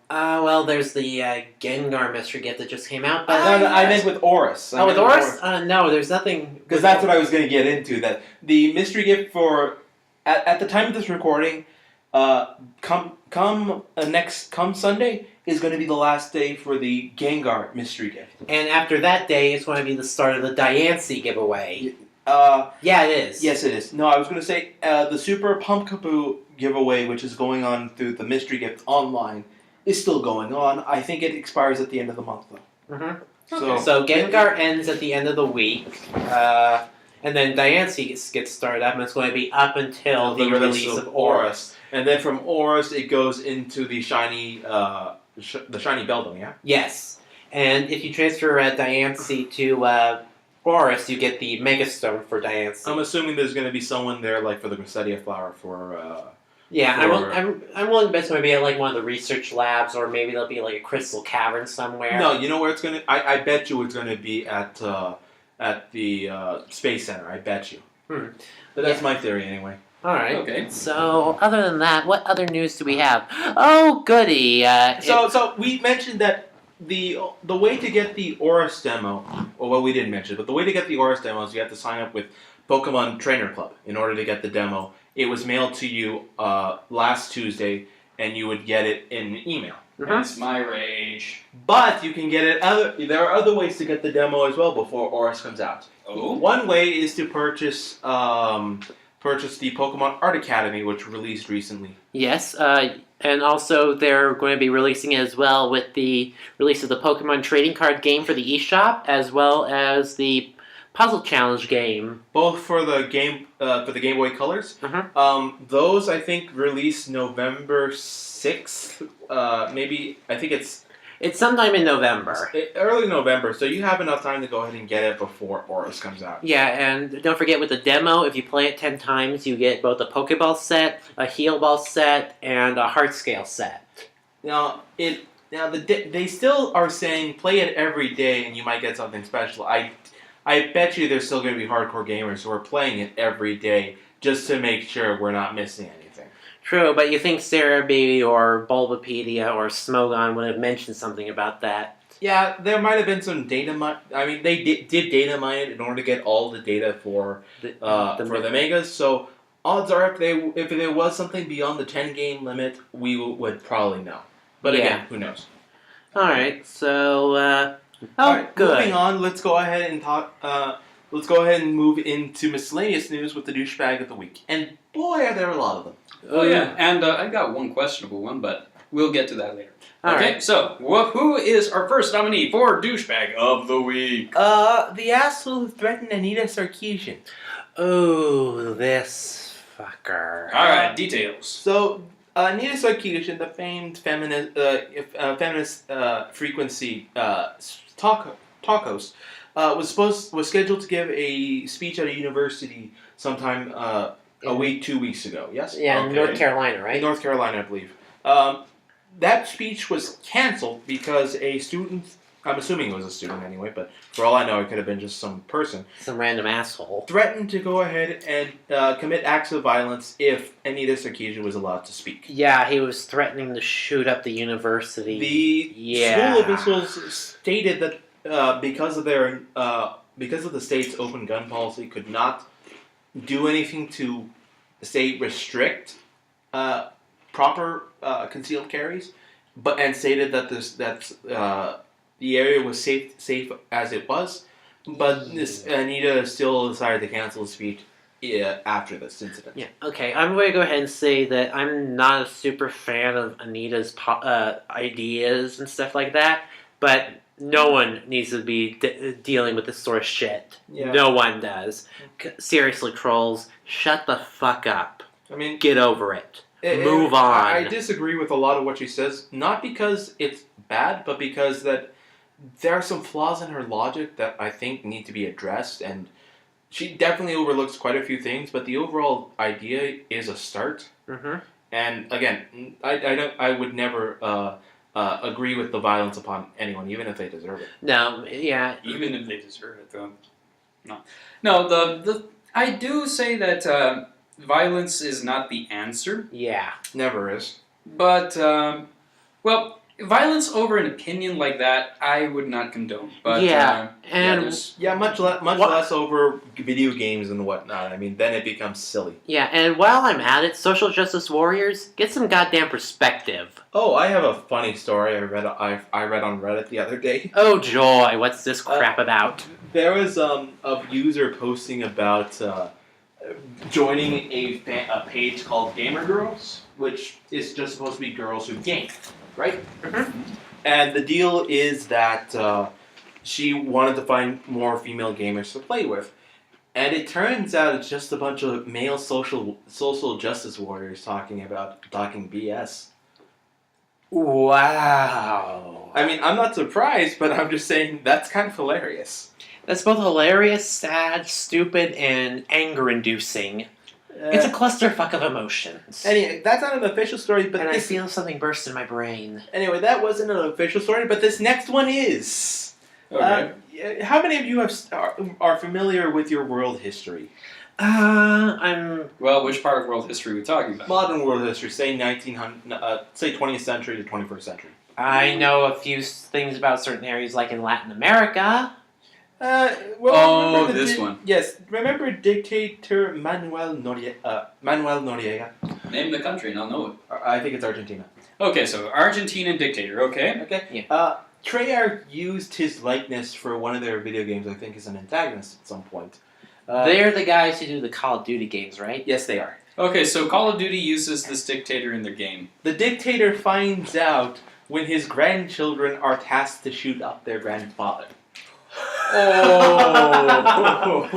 Well, there's the Gengar mystery gift that just came out. But No, I meant with Oris. with Oris? No, there's nothing. Because that's what I was going to get into. That the mystery gift for at the time of this recording, come Sunday is going to be the last day for the Gengar mystery gift. And after that day, it's going to be the start of the Diancie giveaway. Yeah, it is. Yes, it is. No, I was going to say the Super Pumpkaboo giveaway, which is going on through the mystery gift online, is still going on. I think it expires at the end of the month, though. Mm-hmm. So Gengar ends at the end of the week, and then Diancie gets started up, and it's going to be up until the release of Oris. And then from Oris, it goes into the shiny, the shiny Beldum, yeah? Yes. And if you transfer Diancie to Oris, you get the Mega Stone for Diancie. I'm assuming there's going to be someone there, like for the Grissetia flower for. Yeah, I'm willing to bet it's going to be at like one of the research labs, or maybe there'll be like a crystal cavern somewhere. No, you know where it's going to. I bet you it's going to be at the Space Center. I bet you. But that's my theory anyway. All right. Okay. So, other than that, what other news do we have? Oh, goody. So we mentioned that the way to get the Oris demo, well, we didn't mention it, but the way to get the Oris demo is you have to sign up with Pokemon Trainer Club in order to get the demo. It was mailed to you last Tuesday, and you would get it in an email. That's my rage. But you can get it there are other ways to get the demo as well before Oris comes out. Oh. One way is to purchase the Pokemon Art Academy, which released recently. Yes, and also they're going to be releasing it as well with the release of the Pokemon trading card game for the eShop, as well as the Puzzle Challenge game. Both for the Game Boy Colors. Those I think release November 6th. Maybe I think it's sometime in November. Early November, so you have enough time to go ahead and get it before Oris comes out. Yeah, and don't forget with the demo, if you play it 10 times, you get both a Pokeball set, a Heal Ball set, and a Heart Scale set. Now they still are saying play it every day and you might get something special. I bet you there's still going to be hardcore gamers who are playing it every day just to make sure we're not missing anything. True, but you think Cerebi or Bulbapedia or Smogon would have mentioned something about that? Yeah, there might have been some data mine. I mean, they did data mine it in order to get all the data for the Megas. So odds are, if there was something beyond the 10-game limit, we would probably know. But again, who knows? All right, so good. Moving on, let's go ahead and talk. Let's go ahead and move into miscellaneous news with the douchebag of the week. And boy, are there a lot of them. Oh yeah, and I got one questionable one, but we'll get to that later. All okay, right. So who is our first nominee for douchebag of the week? The asshole who threatened Anita Sarkeesian. Oh, this fucker. All right, details. So Anita Sarkeesian, the famed feminist frequency talk host, was scheduled to give a speech at a university sometime a week, 2 weeks ago. Yes. Yeah, in North Carolina, right? In North Carolina, I believe. That speech was canceled because a student. I'm assuming it was a student anyway, but for all I know, it could have been just some person. Some random asshole. Threatened to go ahead and commit acts of violence if Anita Sarkeesian was allowed to speak. Yeah, he was threatening to shoot up the university. The school officials stated that because of the state's open gun policy, could not do anything to, say, restrict proper concealed carries, and stated that the area was safe as it was, but Anita still decided to cancel the speech after this incident. Yeah, okay. I'm going to go ahead and say that I'm not a super fan of Anita's ideas and stuff like that, but no one needs to be dealing with this sort of shit. Yeah. No one does. Seriously, trolls, shut the fuck up. I mean, get over it. Move on. I disagree with a lot of what she says, not because it's bad, but because that there are some flaws in her logic that I think need to be addressed, and she definitely overlooks quite a few things, but the overall idea is a start. Mm-hmm. And again, I would never agree with the violence upon anyone, even if they deserve it. No, yeah. Even if they deserve it, though. No, I do say that violence is not the answer. Yeah. Never is. But, well, violence over an opinion like that, I would not condone. But, much less over video games and whatnot. I mean, then it becomes silly. Yeah, and while I'm at it, social justice warriors, get some goddamn perspective. Oh, I have a funny story I read on Reddit the other day. Oh joy, what's this crap about? There was a user posting about joining a page called Gamer Girls, which is just supposed to be girls who game, right? Mm-hmm. And the deal is that she wanted to find more female gamers to play with. And it turns out it's just a bunch of male social justice warriors talking BS. Wow. I mean, I'm not surprised, but I'm just saying that's kind of hilarious. That's both hilarious, sad, stupid, and anger-inducing. It's a clusterfuck of emotions. Anyway, that's not an official story, but I feel something burst in my brain. Anyway, that wasn't an official story, but this next one is. Okay. How many of you are familiar with your world history? Well, which part of world history are we talking about? Modern world history, say 20th century to 21st century. I know a few things about certain areas, like in Latin America. This one. Yes, remember dictator Manuel Noriega? Name the country and I'll know it. I think it's Argentina. Okay, so Argentinian dictator, okay? Okay. Yeah. Treyarch used his likeness for one of their video games, I think, as an antagonist at some point. They're the guys who do the Call of Duty games, right? Yes, they are. Okay, so Call of Duty uses this dictator in their game. The dictator finds out when his grandchildren are tasked to shoot up their grandfather. Oh!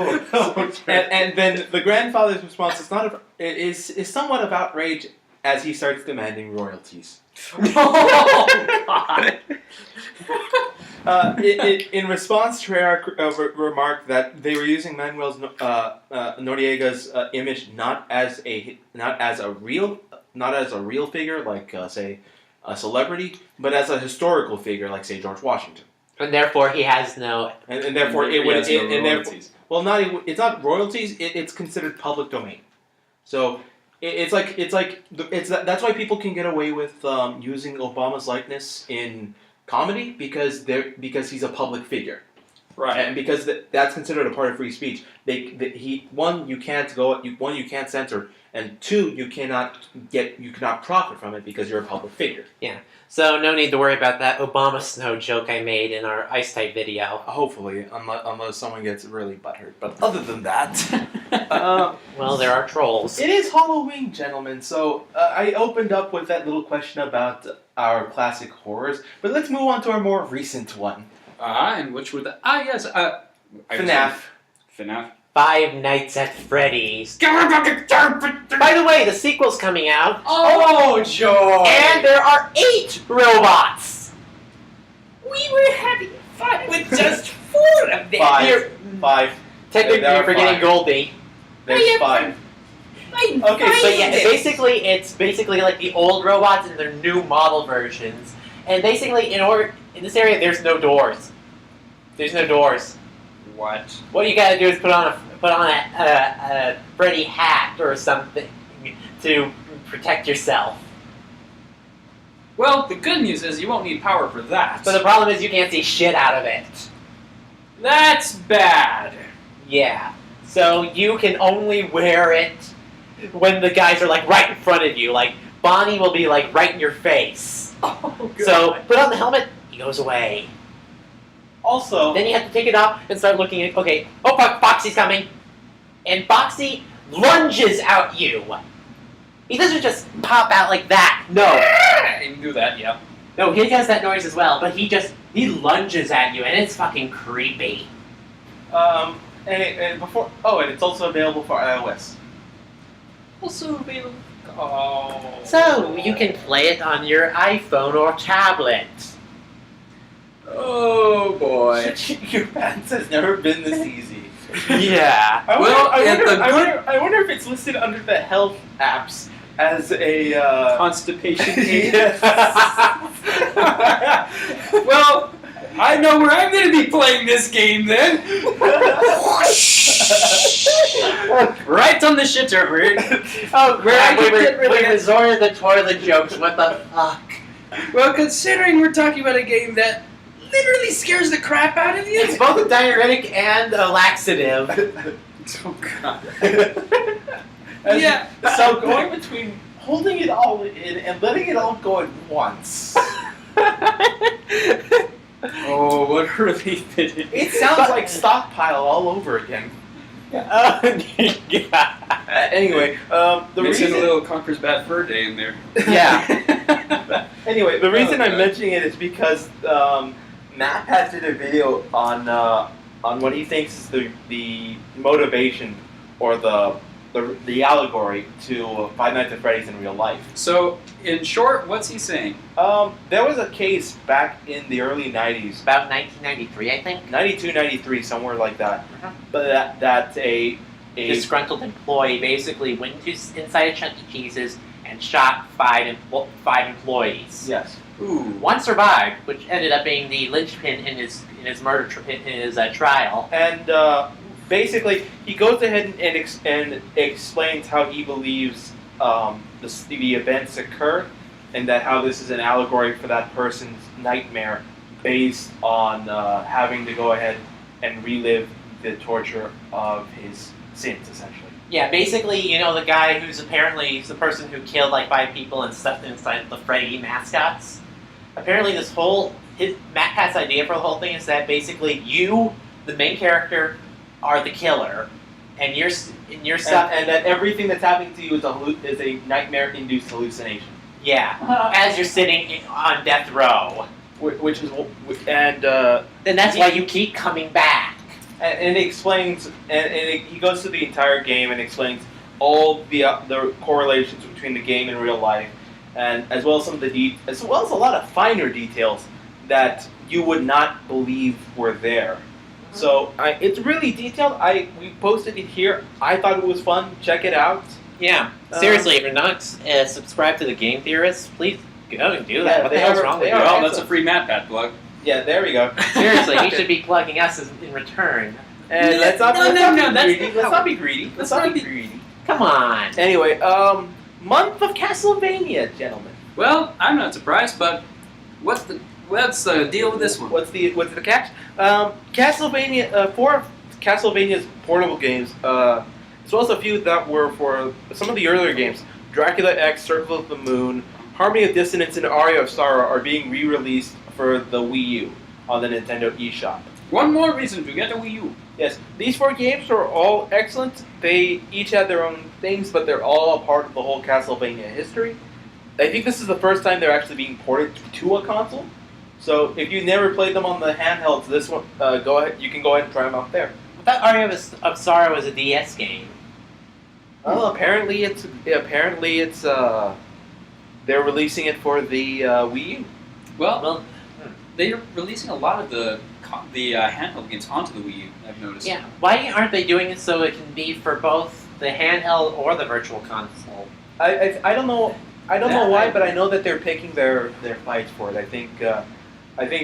and then the grandfather's response is somewhat of outrage as he starts demanding royalties. Oh, God! In response, Treyarch remarked that they were using Manuel Noriega's image not as a real figure, like say a celebrity, but as a historical figure, like say George Washington. And therefore, he has no. And therefore, royalties. it's not royalties. It's considered public domain. So that's why people can get away with using Obama's likeness in comedy because he's a public figure, right? And because that's considered a part of free speech. You can't censor, and two, you cannot profit from it because you're a public figure. Yeah. So no need to worry about that Obama snow joke I made in our Ice Type video. Hopefully, unless someone gets really butthurt. But other than that, well, there are trolls. It is Halloween, gentlemen. So I opened up with that little question about our classic horrors, but let's move on to our more recent one. And which were the yes, FNAF. FNAF. Five Nights at Freddy's. By the way, the sequel's coming out. Oh, joy! And there are 8 robots. We were having fun with just 4 of them. Five. Technically, There are you're forgetting 5. Goldie. There's 5. Okay, So yeah, it's basically like the old robots and their new model versions. And basically, in this area, there's no doors. There's no doors. What? What you gotta do is put on a Freddy hat or something to protect yourself. Well, the good news is you won't need power for that. But the problem is you can't see shit out of it. That's bad. Yeah. So you can only wear it when the guys are like right in front of you. Like Bonnie will be like right in your face. Oh, God. So put on the helmet, he goes away. Also, Then you have to take it off and start looking at, okay, oh fuck, Foxy's coming. And Foxy, lunges at you. He doesn't just pop out like that. No. You can do that, yeah. No, he does that noise as well, but he lunges at you, and it's fucking creepy. And it's also available for iOS. Also available. Oh. So, you can play it on your iPhone or tablet. Oh boy. Your pants has never been this easy. Yeah. I wonder if it's listed under the health apps as a Constipation aid. Yes. Well, I know where I'm going to be playing this game then. Right on the shitter. Oh, Where I can get rid of we it. resorted to toilet jokes. What the fuck? Well, considering we're talking about a game that literally scares the crap out of you. It's both a diuretic and a laxative. Oh god. Yeah. So going between holding it all in and letting it all go at once. Oh, what a relief it is. It sounds like stockpile all over again. Anyway, the Mixing reason a little Conker's Bad Fur Day in there. Yeah. Anyway, the reason I'm God. mentioning it is because Matt had did a video on what he thinks is the motivation or the allegory to Five Nights at Freddy's in real life. So, in short, what's he saying? There was a case back in the early 90s, About 1993, I think. 92, 93, somewhere like that. Uh-huh. But that a Disgruntled employee basically went inside a Chuck E. Cheese's and shot five employees. yes. Ooh. One survived, which ended up being the linchpin in his murder trial. And basically, he goes ahead and explains how he believes the events occur, and that how this is an allegory for that person's nightmare, based on having to go ahead and relive the torture of his sins, essentially. Yeah, basically, the guy who's apparently the person who killed like 5 people and stuffed inside the Freddy mascots. Apparently, Matt Pat's idea for the whole thing is that basically you, the main character, are the killer, and you're stuck. And that everything that's happening to you is a nightmare-induced hallucination. Yeah, as you're sitting on death row. Which is Then that's why you keep coming back. and it explains he goes through the entire game and explains all the correlations between the game and real life, and as well as some of as well as a lot of finer details that you would not believe were there. So it's really detailed. We posted it here. I thought it was fun. Check it out. Yeah, seriously, if you're not subscribed to the Game Theorists, please go and do that. Yeah, What the they hell's are- wrong with they you? are- Well, that's a free Matt Pat plug. Yeah, there we go. Seriously, he should be plugging us in return. And let's not be greedy. Let's not be greedy. Come on. Anyway, month of Castlevania, gentlemen. Well, I'm not surprised, but what's the deal with this one? What's the catch? Castlevania, 4 of Castlevania's portable games, as well as a few that were for some of the earlier games, Dracula X, Circle of the Moon, Harmony of Dissonance, and Aria of Sorrow are being re-released for the Wii U on the Nintendo eShop. One more reason to get a Wii U. Yes, these 4 games are all excellent. They each have their own things, but they're all a part of the whole Castlevania history. I think this is the first time they're actually being ported to a console. So if you never played them on the handhelds, this one, go ahead. You can go ahead and try them out there. I thought Aria of Sorrow was a DS game. Well, apparently it's they're releasing it for the Wii U. Well, they're releasing a lot of the handheld games onto the Wii U, I've noticed. Yeah. Why aren't they doing it so it can be for both the handheld or the virtual console? I don't know. I don't know why, but I know that they're picking their fights for it. I think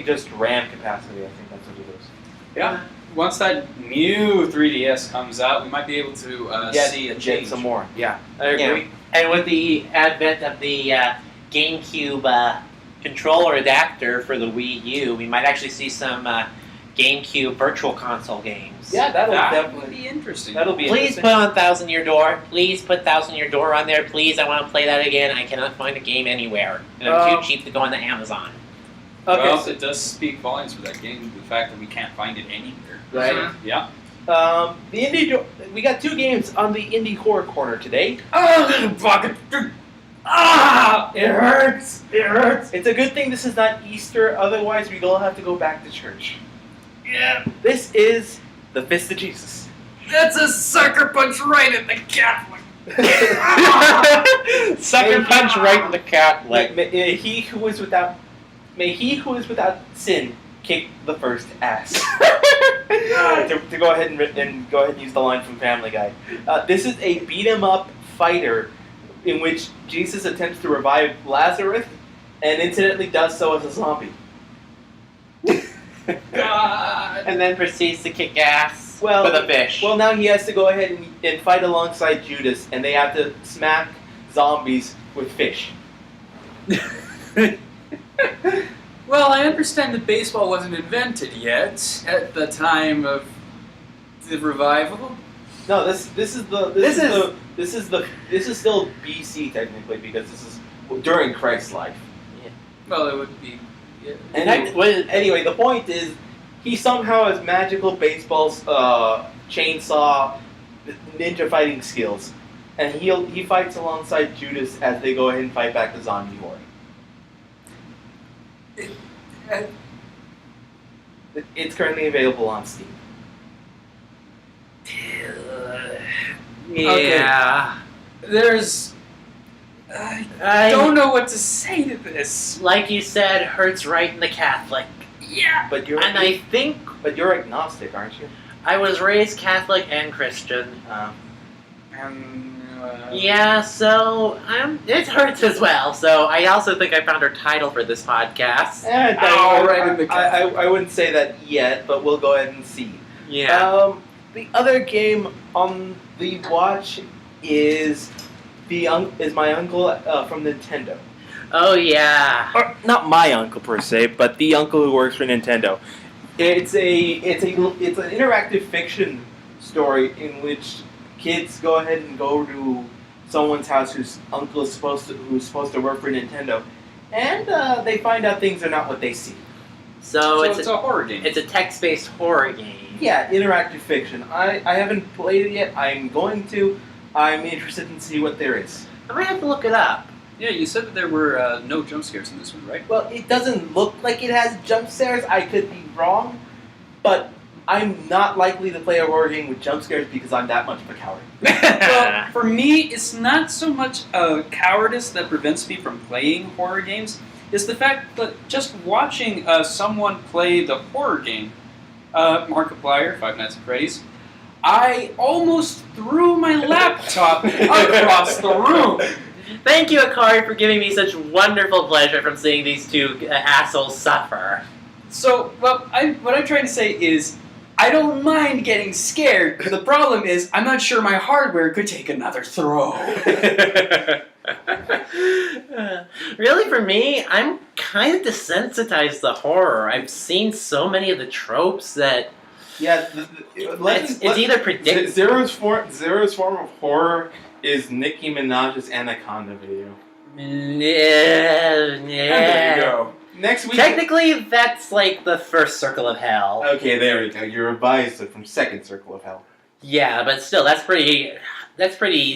just RAM capacity. I think that's what it is. Yeah. Once that new 3DS comes out, we might be able to see a Get change. some more. Yeah, I agree. Yeah. And with the advent of the GameCube controller adapter for the Wii U, we might actually see some GameCube virtual console games. Yeah, That would definitely. be interesting. That'll be Please interesting. put on Thousand Year Door. Please put Thousand Year Door on there. Please, I want to play that again. I cannot find a game anywhere. And I'm too cheap to go on the Amazon. Okay, Well, so- it does speak volumes for that game, the fact that we can't find it anywhere. Right. Mhm. Yeah. We got 2 games on the indie horror corner today. Oh, fucking. It hurts. It hurts. It's a good thing this is not Easter, otherwise we'd all have to go back to church. Yeah. This is the Fist of Jesus. That's a sucker punch right in the Catholic. Sucker punch right in the cat leg. May he who is without sin kick the first ass. to go ahead and go ahead and use the line from Family Guy. This is a beat 'em up fighter in which Jesus attempts to revive Lazarus and incidentally does so as a zombie. God. And then proceeds to kick ass Well, with a fish. Well, now he has to go ahead and fight alongside Judas, and they have to smack zombies with fish. Well, I understand that baseball wasn't invented yet at the time of the revival. No, this is still BC technically because this is during Christ's life. Well, it would be. Yeah. Anyway, the point is, he somehow has magical baseball, chainsaw, ninja fighting skills, and he fights alongside Judas as they go ahead and fight back the zombie horde. It's currently available on Steam. Yeah. There's. I don't know what to say to this. Like you said, hurts right in the Catholic. Yeah. But you're agnostic, aren't you? I was raised Catholic and Christian. Um, Yeah, so it hurts as well. So I also think I found our title for this podcast. I wouldn't say that yet, but we'll go ahead and see. Yeah. The other game on the watch is my uncle from Nintendo. Oh yeah. Or not my uncle per se, but the uncle who works for Nintendo. It's an interactive fiction story in which kids go ahead and go to someone's house whose uncle is supposed to work for Nintendo, and they find out things are not what they see. So it's a horror game. It's a text-based horror game. Yeah, interactive fiction. I haven't played it yet. I'm going to. I'm interested in see what there is. I might have to look it up. Yeah, you said that there were no jump scares in this one, right? Well, it doesn't look like it has jump scares. I could be wrong, but I'm not likely to play a horror game with jump scares because I'm that much of a coward. Well, for me, it's not so much cowardice that prevents me from playing horror games. It's the fact that just watching someone play the horror game, Markiplier, Five Nights at Freddy's, I almost threw my laptop across the room. Thank you, Akari, for giving me such wonderful pleasure from seeing these two assholes suffer. So, what I'm trying to say is, I don't mind getting scared. The problem is, I'm not sure my hardware could take another throw. Really, for me, I'm kind of desensitized to horror. I've seen so many of the tropes that Yeah, it's either predictable. Zero's form of horror is Nicki Minaj's Anaconda video. Yeah. And there you go. Next week. Technically, that's like the first circle of hell. Okay, there we go. You revised it from second circle of hell. Yeah, but still, that's pretty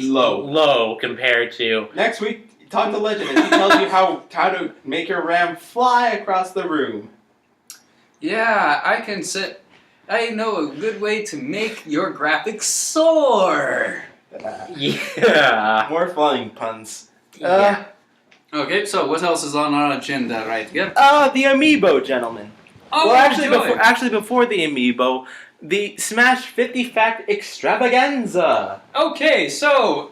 low compared to. Next week, talk to Legend, and she tells you how to make your RAM fly across the room. Yeah, I know a good way to make your graphics soar. Yeah. More flying puns. Yeah. Okay, so what else is on our agenda right here? The Amiibo, gentlemen. Oh, well, before the Amiibo, the Smash 50 Fact Extravaganza. Okay, so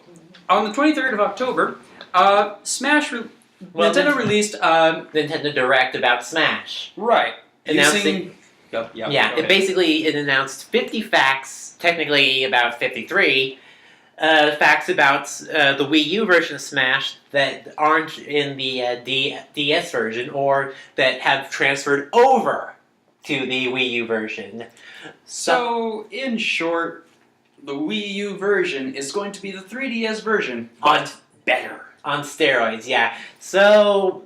on the 23rd of October, Nintendo released Nintendo Direct about Smash. right Announcing. It Basically it announced 50 facts, technically about 53. Facts about the Wii U version of Smash that aren't in the DS version or that have transferred over to the Wii U version. So, in short, the Wii U version is going to be the 3DS version, but better. On steroids, yeah. So,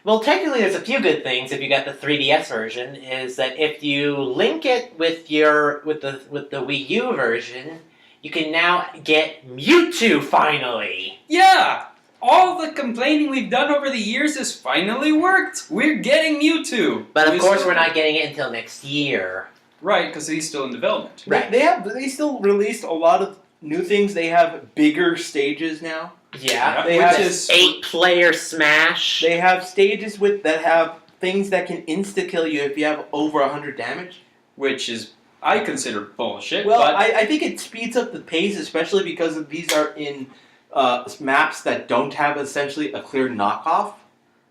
Well, technically, there's a few good things if you got the 3DS version. Is that if you link it with the Wii U version, you can now get Mewtwo finally. Yeah! All the complaining we've done over the years has finally worked! We're getting Mewtwo! But of course, we're not getting it until next year. Right, because he's still in development. Right. They still released a lot of new things. They have bigger stages now. Yeah. They Which have is 8-player Smash. They have stages that have things that can insta kill you if you have over 100 damage. which is I consider bullshit. Well, but I think it speeds up the pace, especially because these are in maps that don't have essentially a clear knockoff.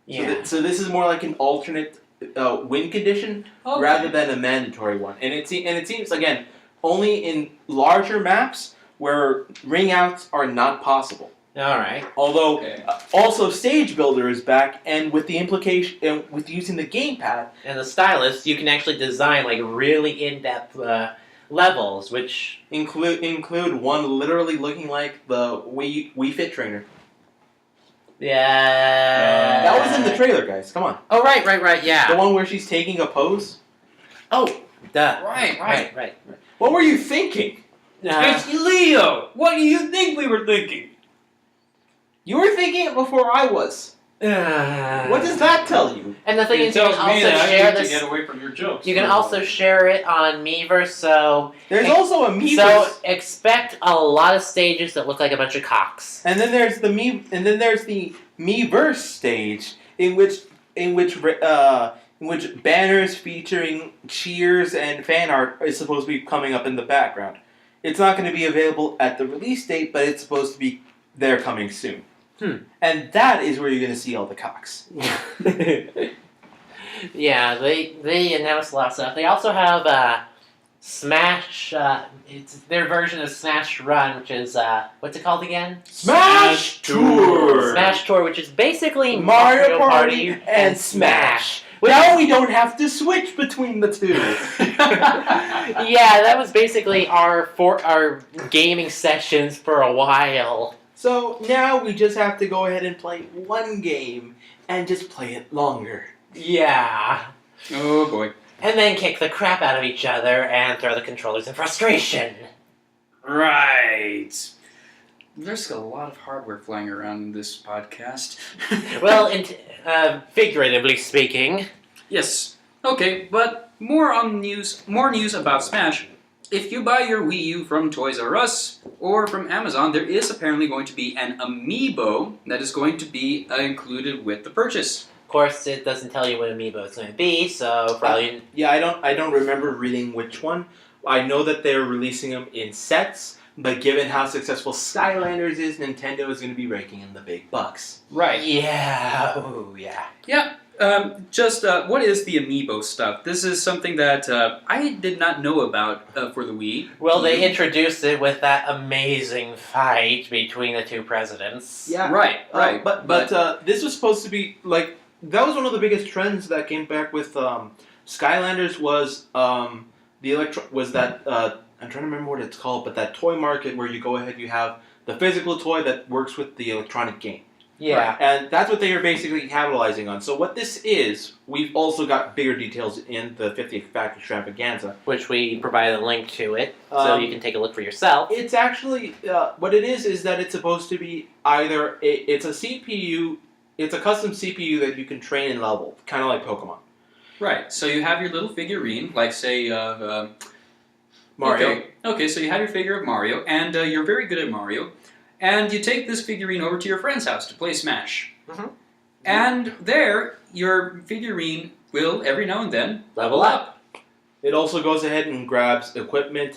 Yeah. So this is more like an alternate win condition okay. rather than a mandatory one. And it seems again only in larger maps where ring outs are not possible. All right. Although Okay. also Stage Builder is back, and with the implication with using the gamepad. And the stylus, you can actually design like really in-depth levels, which Include one literally looking like the Wii Fit trainer. yeah. That was in the trailer, guys. Come on. Oh right, yeah. The one where she's taking a pose. Oh, duh. Right. What were you thinking? It's Leo! What do you think we were thinking? You were thinking it before I was. What does that tell you? And the thing It is, you can tells me also that I share need to this. get away from your jokes. You can also share it on Miiverse, so There's also a Miiverse. so expect a lot of stages that look like a bunch of cocks. And then there's the Miiverse stage in which banners featuring cheers and fan art is supposed to be coming up in the background. It's not going to be available at the release date, but it's supposed to be there coming soon. And that is where you're going to see all the cocks. Yeah, they announced a lot of stuff. They also have Smash. It's their version of Smash Run, which is what's it called again? Smash Tour! Smash Tour, which is basically Mario Party and Smash. Now we don't have to switch between the two. Yeah, that was basically our gaming sessions for a while. So now we just have to go ahead and play one game and just play it longer. Yeah. Oh boy. And then kick the crap out of each other and throw the controllers in frustration. Right. There's a lot of hardware flying around in this podcast. Well, figuratively speaking. Yes. Okay, but more news about Smash. If you buy your Wii U from Toys R Us or from Amazon, there is apparently going to be an Amiibo that is going to be included with the purchase. Of course, it doesn't tell you what Amiibo it's going to be, so probably... Yeah, I don't remember reading which one. I know that they're releasing them in sets, but given how successful Skylanders is, Nintendo is going to be raking in the big bucks. Right. Yeah. Oh, yeah. Yeah. What is the Amiibo stuff? This is something that I did not know about for the Wii. Well, they introduced it with that amazing fight between the two presidents. Yeah. Right. But this was supposed to be like that was one of the biggest trends that came back with Skylanders was I'm trying to remember what it's called, but that toy market where you go ahead, you have the physical toy that works with the electronic game. Yeah. Right. And that's what they are basically capitalizing on. So what this is, we've also got bigger details in the 50th Factory Extravaganza. Which we provided a link to it, so you can take a look for yourself. It's actually, what it is that it's supposed to be either, it's a CPU, it's a custom CPU that you can train and level, kind of like Pokemon. Right. So you have your little figurine, like say Mario. Okay, so you have your figure of Mario, and you're very good at Mario, and you take this figurine over to your friend's house to play Smash. Mhm. And there, your figurine will, every now and then, Level up. It also goes ahead and grabs equipment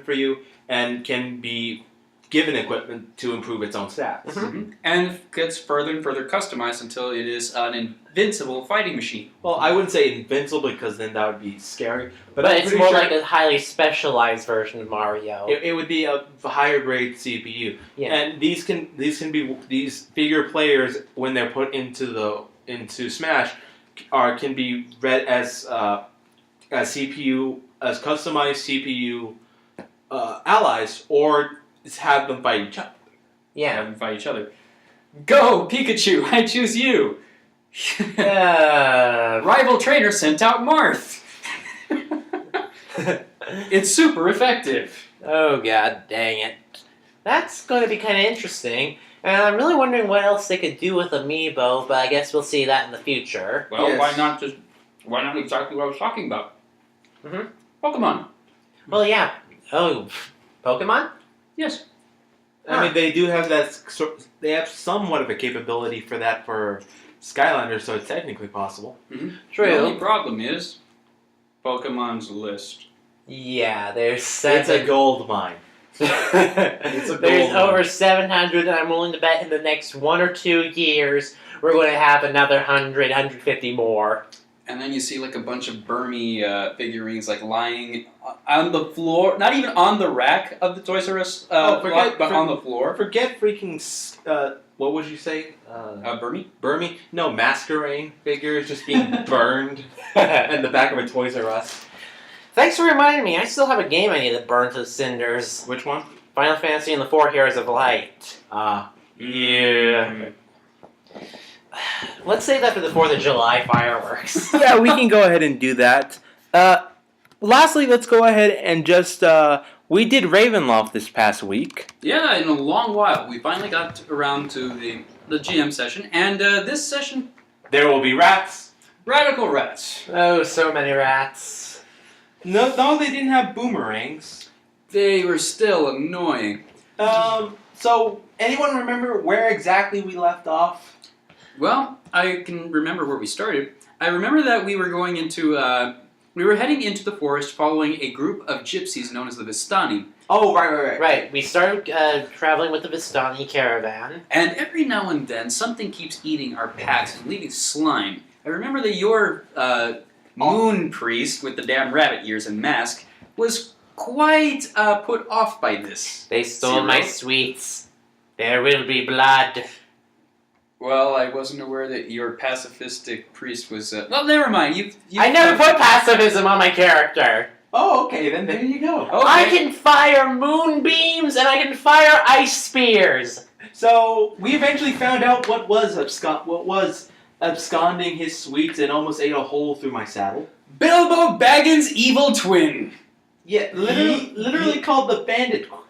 for you, and can be given equipment to improve its own stats. Mhm. And gets further and further customized until it is an invincible fighting machine. Well, I wouldn't say invincible because then that would be scary. But I'm But it's pretty more sure like a highly specialized version of Mario. it would be a higher grade CPU. Yeah. And these figure players when they're put into Smash can be read as customized CPU allies, or have them fight each other. Yeah. Have them fight each other. Go, Pikachu! I choose you! Rival trainer sent out Marth. It's super effective. Oh god dang it. That's going to be kind of interesting. And I'm really wondering what else they could do with Amiibo, but I guess we'll see that in the future. Well, Yes. why not exactly what I was talking about? Mhm. Pokemon. Well, yeah. Oh, Pokemon? Yes. I mean, they do have that. They have somewhat of a capability for that for Skylanders, so it's technically possible. The True. only problem is Pokemon's list. Yeah, there's It's seven. a gold mine. There's a gold one. over 700, and I'm willing to bet in the next 1 or 2 years we're going to have another 100, 150 more. And then you see like a bunch of Burmy figurines like lying on the floor, not even on the rack of the Toys R Us lot, but on the floor. Forget freaking. What would you say? Burmy? Burmy? No, Masquerade figures just being burned in the back of a Toys R Us. Thanks for reminding me. I still have a game I need to burn to the cinders. Which one? Final Fantasy and the 4 Heroes of Light. Yeah. Let's save that for the 4th of July fireworks. Yeah, we can go ahead and do that. Lastly, let's go ahead and just. We did Ravenloft this past week. Yeah, in a long while. We finally got around to the GM session, and this session, There will be rats. Radical Rats. Oh, so many rats. No, they didn't have boomerangs. They were still annoying. So, anyone remember where exactly we left off? Well, I can remember where we started. I remember that we were going into, we were heading into the forest following a group of gypsies known as the Vistani. Oh, right. Right, we started traveling with the Vistani caravan. And every now and then, something keeps eating our packs and leaving slime. I remember that your moon priest with the damn rabbit ears and mask was quite put off by this. They stole Zero? my sweets. There will be blood. Well, I wasn't aware that your pacifistic priest was. Well, never mind. You I never put pacifism on my character. Oh, okay, then there you go. Okay. I can fire moonbeams and I can fire ice spears. So, we eventually found out what was absconding his sweets and almost ate a hole through my saddle. Bilbo Baggins' evil twin. Yeah, literally called the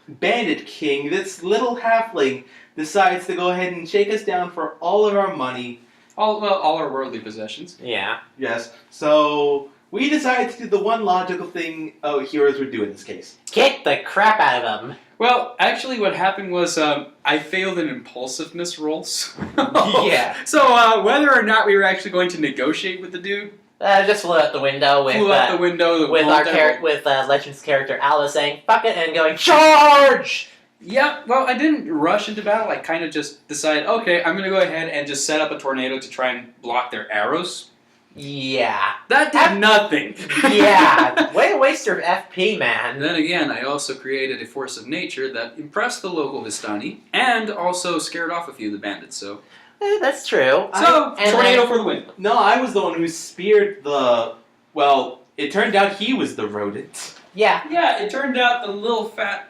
Bandit King. This little halfling decides to go ahead and shake us down for all of our money. All our worldly possessions. Yeah. Yes. So we decided to do the one logical thing heroes would do in this case. Kick the crap out of them. Well, actually, what happened was I failed an impulsiveness rolls. Yeah. So whether or not we were actually going to negotiate with the dude, Just flew out the window with flew out the window. with our Legends character Alice saying "fuck it" and going charge. Yeah, well, I didn't rush into battle. I kind of just decided, okay, I'm going to go ahead and just set up a tornado to try and block their arrows. Yeah. That did nothing. Yeah. Way to waste your FP, man. And then again, I also created a force of nature that impressed the local Vistani and also scared off a few of the bandits, so... That's true. Tornado for the win. No, I was the one who speared the... Well, it turned out he was the rodent. Yeah. Yeah, it turned out the little fat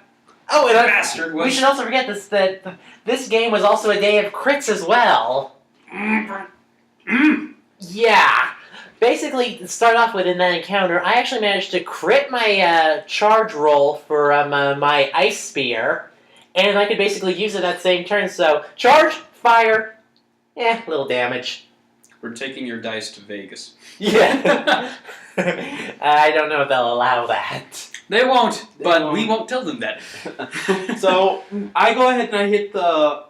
Oh, and bastard was... we should also forget that this game was also a day of crits as well. Yeah. Basically, to start off with in that encounter, I actually managed to crit my charge roll for my ice spear, and I could basically use it that same turn. So, charge, fire, little damage. We're taking your dice to Vegas. Yeah. I don't know if they'll allow that. They won't, but won't. we won't tell them that. So I go ahead and I hit the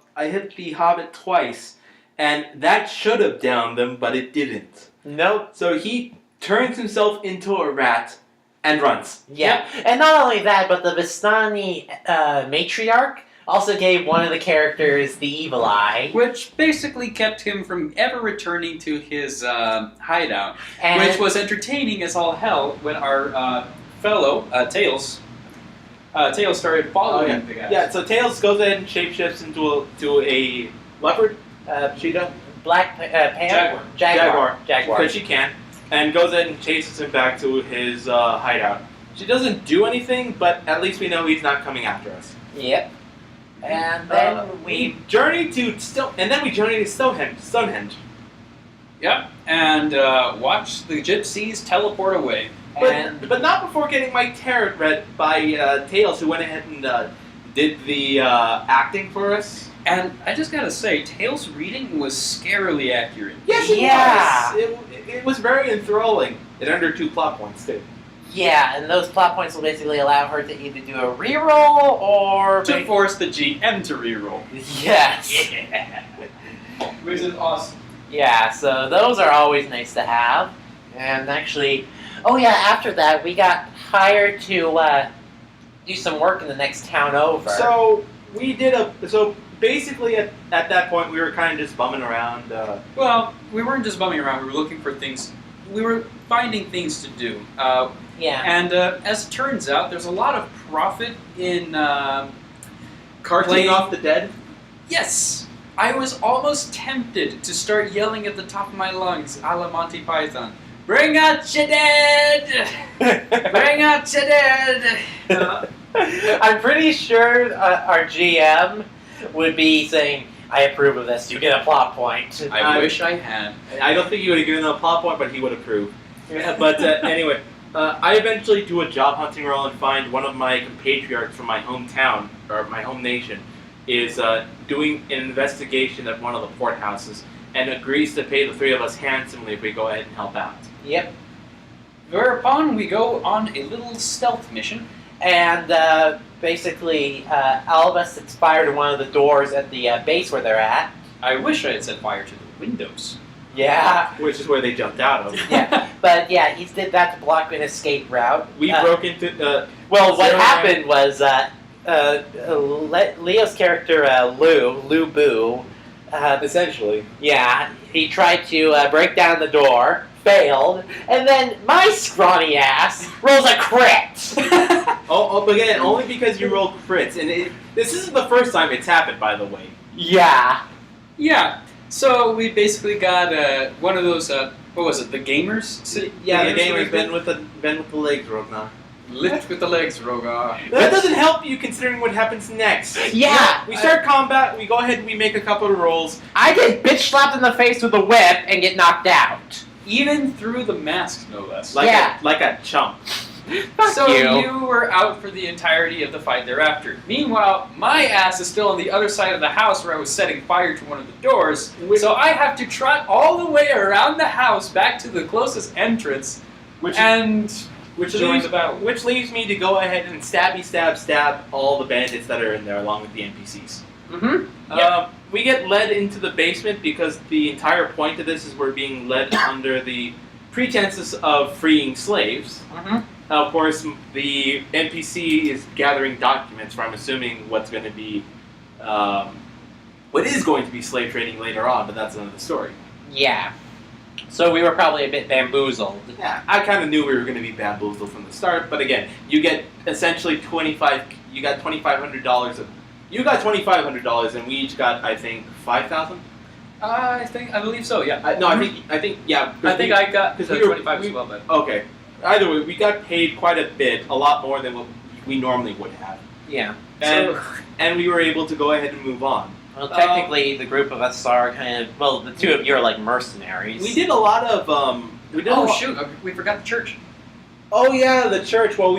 Hobbit twice, and that should have downed them, but it didn't. Nope. So he turns himself into a rat and runs. Yeah. And not only that, but the Vistani matriarch also gave one of the characters the evil eye. Which basically kept him from ever returning to his hideout, And which was entertaining as all hell when our fellow Tails started following the guys. Yeah, so Tails goes ahead and shapeshifts into a leopard, cheetah, Black Panther? Jaguar. Jaguar. because she can, and goes ahead and chases him back to his hideout. She doesn't do anything, but at least we know he's not coming after us. Yep. And then we journey to Stonehenge. Yep, and watch the gypsies teleport away. But not before getting my tarot read by Tails, who went ahead and did the acting for us. And I just gotta say, Tails' reading was scarily accurate. Yes, it Yeah. was. It was very enthralling. It earned her 2 plot points, too. Yeah, and those plot points will basically allow her to either do a reroll or... To force the GM to reroll. Yes. Yeah. Which is awesome. Yeah, so those are always nice to have. And actually, oh yeah, after that, we got hired to do some work in the next town over. So we did basically at that point we were kind of just bumming around. Well, we weren't just bumming around. We were looking for things. We were finding things to do. Yeah. And as it turns out, there's a lot of profit in Carting playing off the dead. Yes! I was almost tempted to start yelling at the top of my lungs, a la Monty Python. Bring out your dead! Bring out your dead! I'm pretty sure our GM would be saying, I approve of this, you get a plot point. I wish I had. I don't think he would have given them a plot point, but he would approve. But anyway, I eventually do a job hunting roll and find one of my compatriots from my hometown, or my home nation, is doing an investigation at one of the port houses and agrees to pay the 3 of us handsomely if we go ahead and help out. Yep. Whereupon we go on a little stealth mission. And basically, Albus sets fire to one of the doors at the base where they're at. I wish I had set fire to the windows. Yeah. Which is where they jumped out of. Yeah. But yeah, he did that to block an escape route. We broke into... well, what Zero happened was Leo's character, Lou Boo, essentially. yeah, he tried to break down the door, failed, and then my scrawny ass rolls a crit. But again, only because you rolled crits. And this isn't the first time it's happened, by the way. Yeah. Yeah, so we basically got one of those, what was it, the gamers? Yeah, the gamers gamer's been with the legs, Rognar. Lift with the legs, Rogar. That doesn't help you considering what happens next. Yeah. We start combat, we go ahead and we make a couple of rolls. I get bitch slapped in the face with a whip and get knocked out. Even through the masks, no less. Like Yeah. like a chump. Fuck So you. you were out for the entirety of the fight thereafter. Meanwhile, my ass is still on the other side of the house where I was setting fire to one of the doors. So I have to trot all the way around the house back to the closest entrance Which join the battle. Which leaves me to go ahead and stab all the bandits that are in there along with the NPCs. Mm-hmm. We get led into the basement because the entire point of this is we're being led under the pretenses of freeing slaves. Mm-hmm. Of course, the NPC is gathering documents for, I'm assuming, what's going to be, what is going to be slave trading later on, but that's another story. Yeah. So we were probably a bit bamboozled. Yeah, I kind of knew we were going to be bamboozled from the start, but again, you get essentially You got $2,500. You got $2,500, and we each got, I think, $5,000. I believe so. Yeah. I think, yeah. I think I got 'cause we were- 25 we- as well, but Okay. Either way, we got paid quite a bit, a lot more than what we normally would have, Yeah. and we were able to go ahead and move on. Well, technically, the group of us are kind of... Well, the two of you are like mercenaries. We did a lot of shoot, we forgot the church. Oh yeah, the church. Well,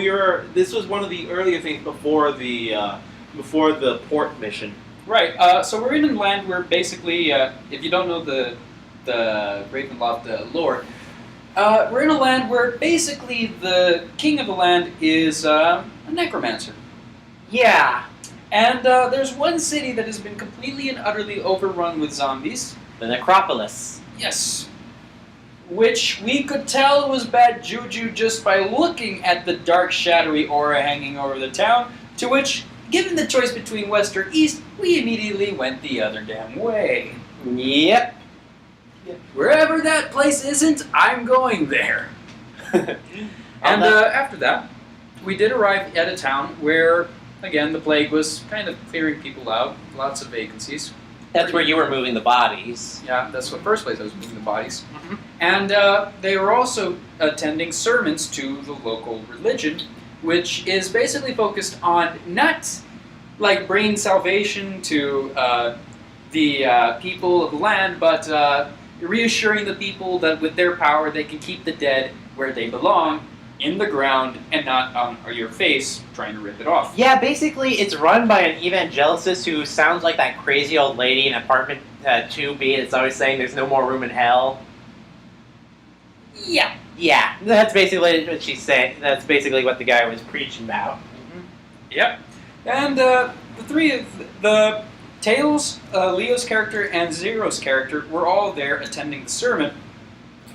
this was one of the earlier things before the port mission. Right. So we're in a land where basically, if you don't know the Ravenloft lore, we're in a land where basically the king of the land is a necromancer. Yeah. And there's one city that has been completely and utterly overrun with zombies. The Necropolis. Yes. Which we could tell was bad juju just by looking at the dark, shadowy aura hanging over the town, to which, given the choice between west or east, we immediately went the other damn way. Yep. Wherever that place isn't, I'm going there. And after that, we did arrive at a town where, again, the plague was kind of clearing people out, lots of vacancies. That's where you were moving the bodies. Yeah, that's the first place I was moving the bodies. Mm-hmm. And they were also attending sermons to the local religion, which is basically focused on not like bringing salvation to the people of the land, but reassuring the people that with their power they can keep the dead where they belong, in the ground, and not on your face trying to rip it off. Yeah, basically, it's run by an evangelicist who sounds like that crazy old lady in apartment 2B that's always saying there's no more room in hell. Yeah. Yeah, that's basically what she's saying. That's basically what the guy was preaching about. Yep. And the three of the Tails, Leo's character, and Zero's character were all there attending the sermon.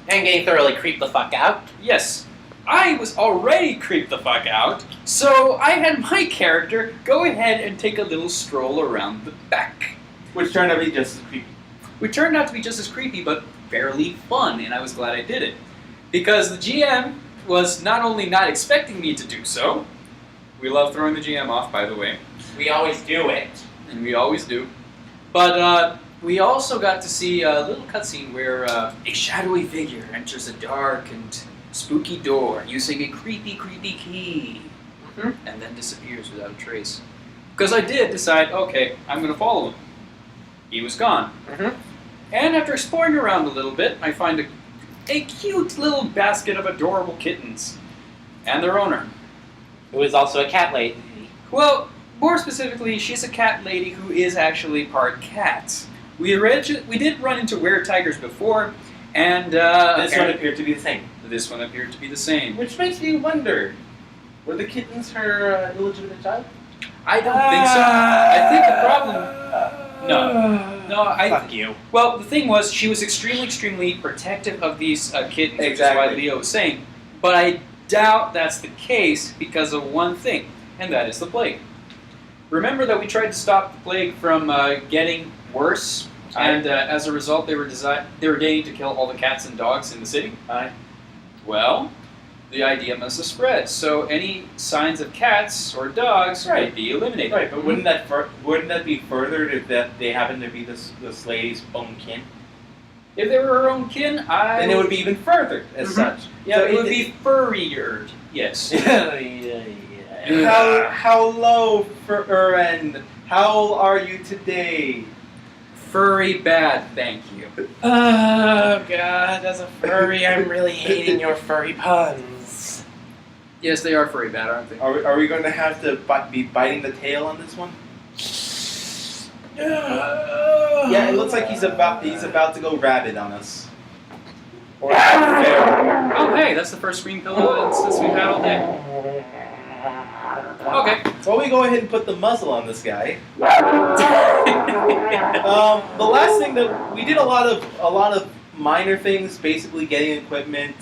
And getting thoroughly creeped the fuck out. Yes. I was already creeped the fuck out, so I had my character go ahead and take a little stroll around the back. Which turned out to be just as creepy. Which turned out to be just as creepy, but fairly fun, and I was glad I did it. Because the GM was not only not expecting me to do so, we love throwing the GM off, by the way. We always do it. And we always do. But we also got to see a little cutscene where a shadowy figure enters a dark and spooky door using a creepy, creepy key. And then disappears without a trace. Because I did decide, okay, I'm going to follow him. He was gone. And after exploring around a little bit, I find a cute little basket of adorable kittens. And their owner. Who is also a cat lady. Well, more specifically, she's a cat lady who is actually part cat. We did run into were-tigers before, and This one appeared to be the same. This one appeared to be the same. Which makes me wonder, were the kittens her illegitimate child? I don't think so. I think the problem... No, Fuck you. Well, the thing was, she was extremely, extremely protective of these kittens, which is Exactly. why Leo was saying. But I doubt that's the case because of one thing, and that is the plague. Remember that we tried to stop the plague from getting worse, and as a result, they were dating to kill all the cats and dogs in the city. Well, the idea must have spread, so any signs of cats or dogs would be eliminated. Right, but wouldn't that be furthered if that they happen to be this lady's own kin? If they were her own kin, Then it would be even furthered as such. Yeah, So it would be furrier. Yes. How low, and how are you today? Furry bad, thank you. Oh god, as a furry, I'm really hating your furry puns. Yes, they are furry bad, aren't they? Are we going to have to be biting the tail on this one? Yeah, it looks like he's about to go rabid on us. Or feral. Oh, hey, that's the first green pillow since we've had all day. Okay. So we go ahead and put the muzzle on this guy. The last thing that we did a lot of minor things, basically getting equipment,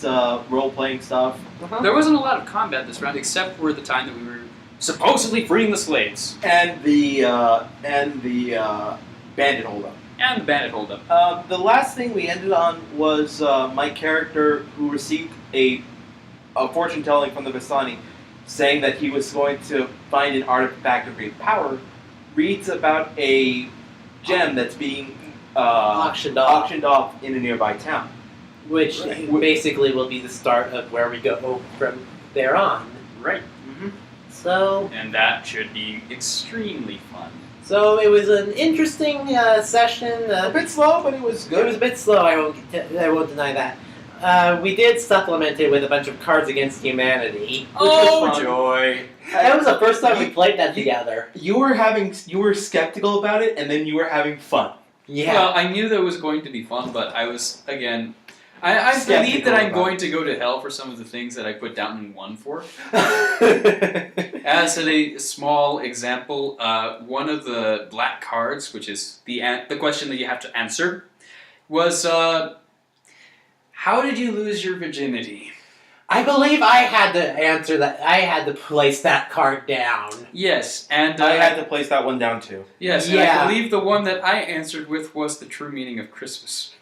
role playing stuff. There wasn't a lot of combat this round, except for the time that we were supposedly freeing the slaves And the bandit holdup. and the bandit holdup. The last thing we ended on was my character who received a fortune telling from the Vistani, saying that he was going to find an artifact of great power, reads about a gem that's being auctioned off in a nearby town. Which basically will be the start of where we go from there on. Right. So And that should be extremely fun. it was an interesting session. A bit slow, but it was good. It was a bit slow, I won't deny that. We did supplement it with a bunch of Cards Against Humanity. Which was fun. joy! That was the first time we played that together. You were skeptical about it, and then you were having fun. Yeah. Well, I knew that it was going to be fun, but I was, again... I believe Skeptical that I'm about going it. to go to hell for some of the things that I put down in 1 for. As a small example, one of the black cards, which is the question that you have to answer, was how did you lose your virginity? I believe I had to answer that. I had to place that card down. Yes, and I had to place that one down too. yes, and I believe the one that I answered with was the true meaning of Christmas.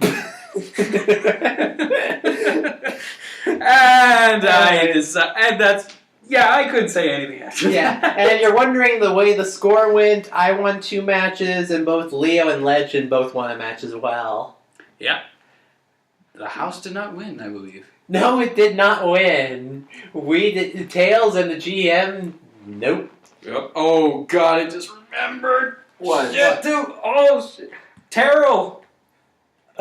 And I couldn't say anything after Yeah, that. and if you're wondering the way the score went, I won 2 matches, and both Leo and Legend both won a match as well. Yeah. The house did not win, I believe. No, it did not win. We did Tails and the GM. Nope. Yep. Oh god, I just remembered. What? Shit, dude. Oh shit. Terrell.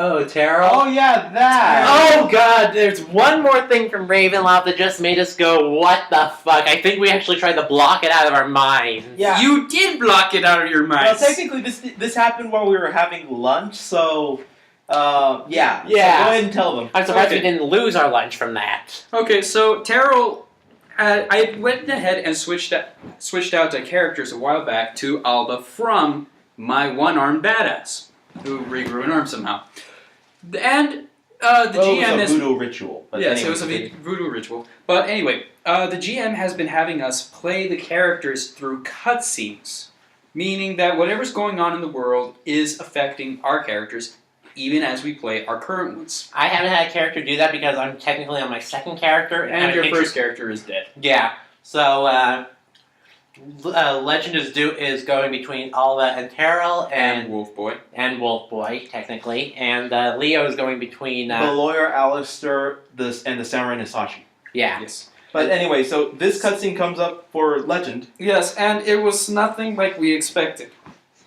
Oh, Terrell. Oh yeah, that. Oh god, there's one more thing from Ravenloft that just made us go, what the fuck? I think we actually tried to block it out of our minds. Yeah. You did block it out of your Well, mind. technically, this happened while we were having lunch, so yeah. Yeah. So go ahead and tell them. I'm surprised we Okay. didn't lose our lunch from that. Okay, so Terrell, I went ahead and switched out the characters a while back to Alba from my one-armed badass, who regrew an arm somehow. And the GM it was a is... voodoo ritual. But Yes, anyway, it was a voodoo ritual. But anyway, the GM has been having us play the characters through cutscenes, meaning that whatever's going on in the world is affecting our characters, even as we play our current ones. I haven't had a character do that because I'm technically on my second character. And it your makes first character is dead. Yeah. So, Legend is going between Alva and Terrell And Wolf Boy. and Wolf Boy, technically. And Leo is going between... the lawyer Alistair and the samurai Hisashi. yeah. Yes. But anyway, so this cutscene comes up for Legend. Yes, and it was nothing like we expected.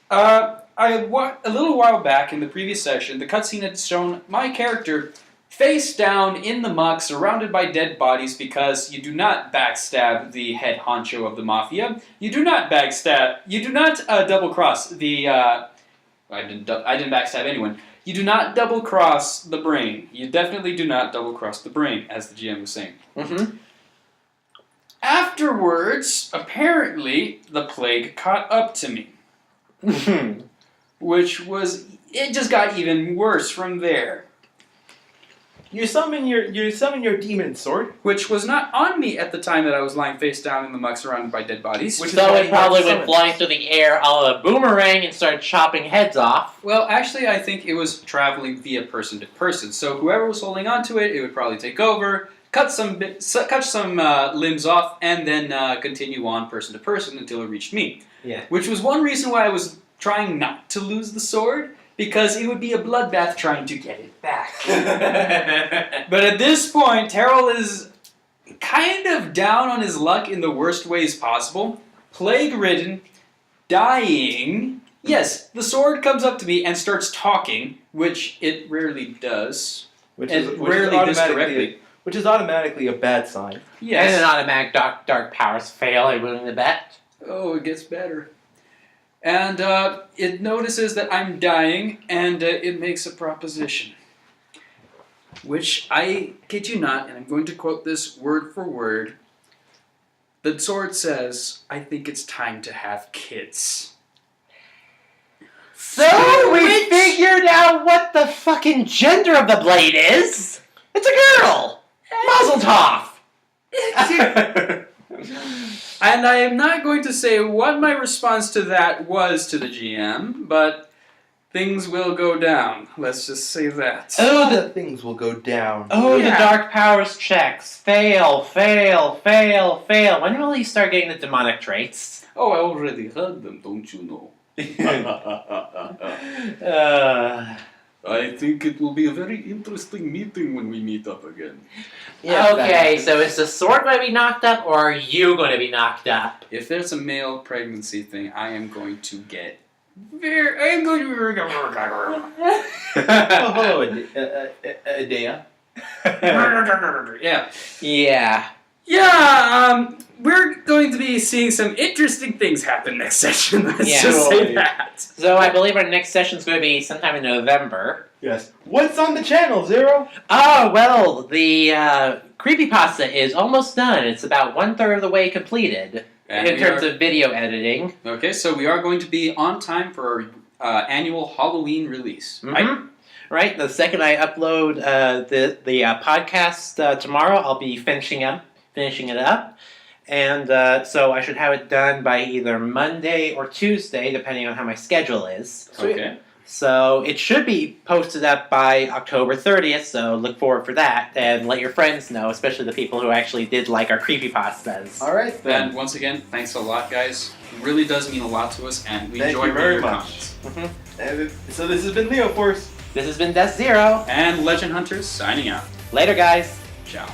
A little while back in the previous session, the cutscene had shown my character face down in the muck, surrounded by dead bodies, because you do not backstab the head honcho of the mafia. You do not double-cross the... I didn't backstab anyone. You do not double-cross the brain. You definitely do not double-cross the brain, as the GM was saying. Mm-hmm. Afterwards, apparently, the plague caught up to me. Which was... It just got even worse from there. You summon your demon sword. Which was not on me at the time that I was lying face down in the muck surrounded by dead bodies. Which is So why it you probably have went summons. flying through the air a la boomerang and started chopping heads off. Well, actually, I think it was traveling via person to person. So whoever was holding onto it, it would probably take over, cut some limbs off, and then continue on person to person until it reached me. Yeah. Which was one reason why I was trying not to lose the sword, because it would be a bloodbath trying to get it back. But at this point, Terrell is kind of down on his luck in the worst ways possible. Plague-ridden, dying. Yes, the sword comes up to me and starts talking, which it rarely does. Which And is rarely this directly. Which is automatically a bad sign. Yes. And an automatic dark powers fail at winning the bet. Oh, it gets better. And it notices that I'm dying, and it makes a proposition. Which I kid you not, and I'm going to quote this word for word. The sword says, "I think it's time to have kids." So we figured out what the fucking gender of the blade is. It's a girl. Mazel tov. And I am not going to say what my response to that was to the GM, but things will go down. Let's just say that. Oh, The things will go down. Oh, Yeah. the dark powers checks. Fail. When will he start getting the demonic traits? Oh, I already heard them, don't you know? I think it will be a very interesting meeting when we meet up again. Okay, so is the sword going to be knocked up, or are you going to be knocked up? If there's a male pregnancy thing, I am going to get I am going to Oh, hello, Adea. Yeah. Yeah. Yeah, we're going to be seeing some interesting things happen next session. Let's Yeah. just say Totally. that. So I believe our next session's going to be sometime in November. Yes. What's on the channel, Zero? Oh, well, the creepypasta is almost done. It's about 1/3 of the way completed And in we terms are- of video editing. Okay, so we are going to be on time for our annual Halloween release. Right? Mhm. Right? The second I upload the podcast tomorrow, I'll be finishing it up. And so I should have it done by either Monday or Tuesday, depending on how my schedule is. Okay. So it should be posted up by October 30th, so look forward for that. And let your friends know, especially the people who actually did like our creepypastas. All right, then. And once again, thanks a lot, guys. It really does mean a lot to us, and we Thank enjoy you very reading your much. comments. So this has been Leo Force. This has been Death Zero. And Legend Hunters signing out. Later, guys. Ciao.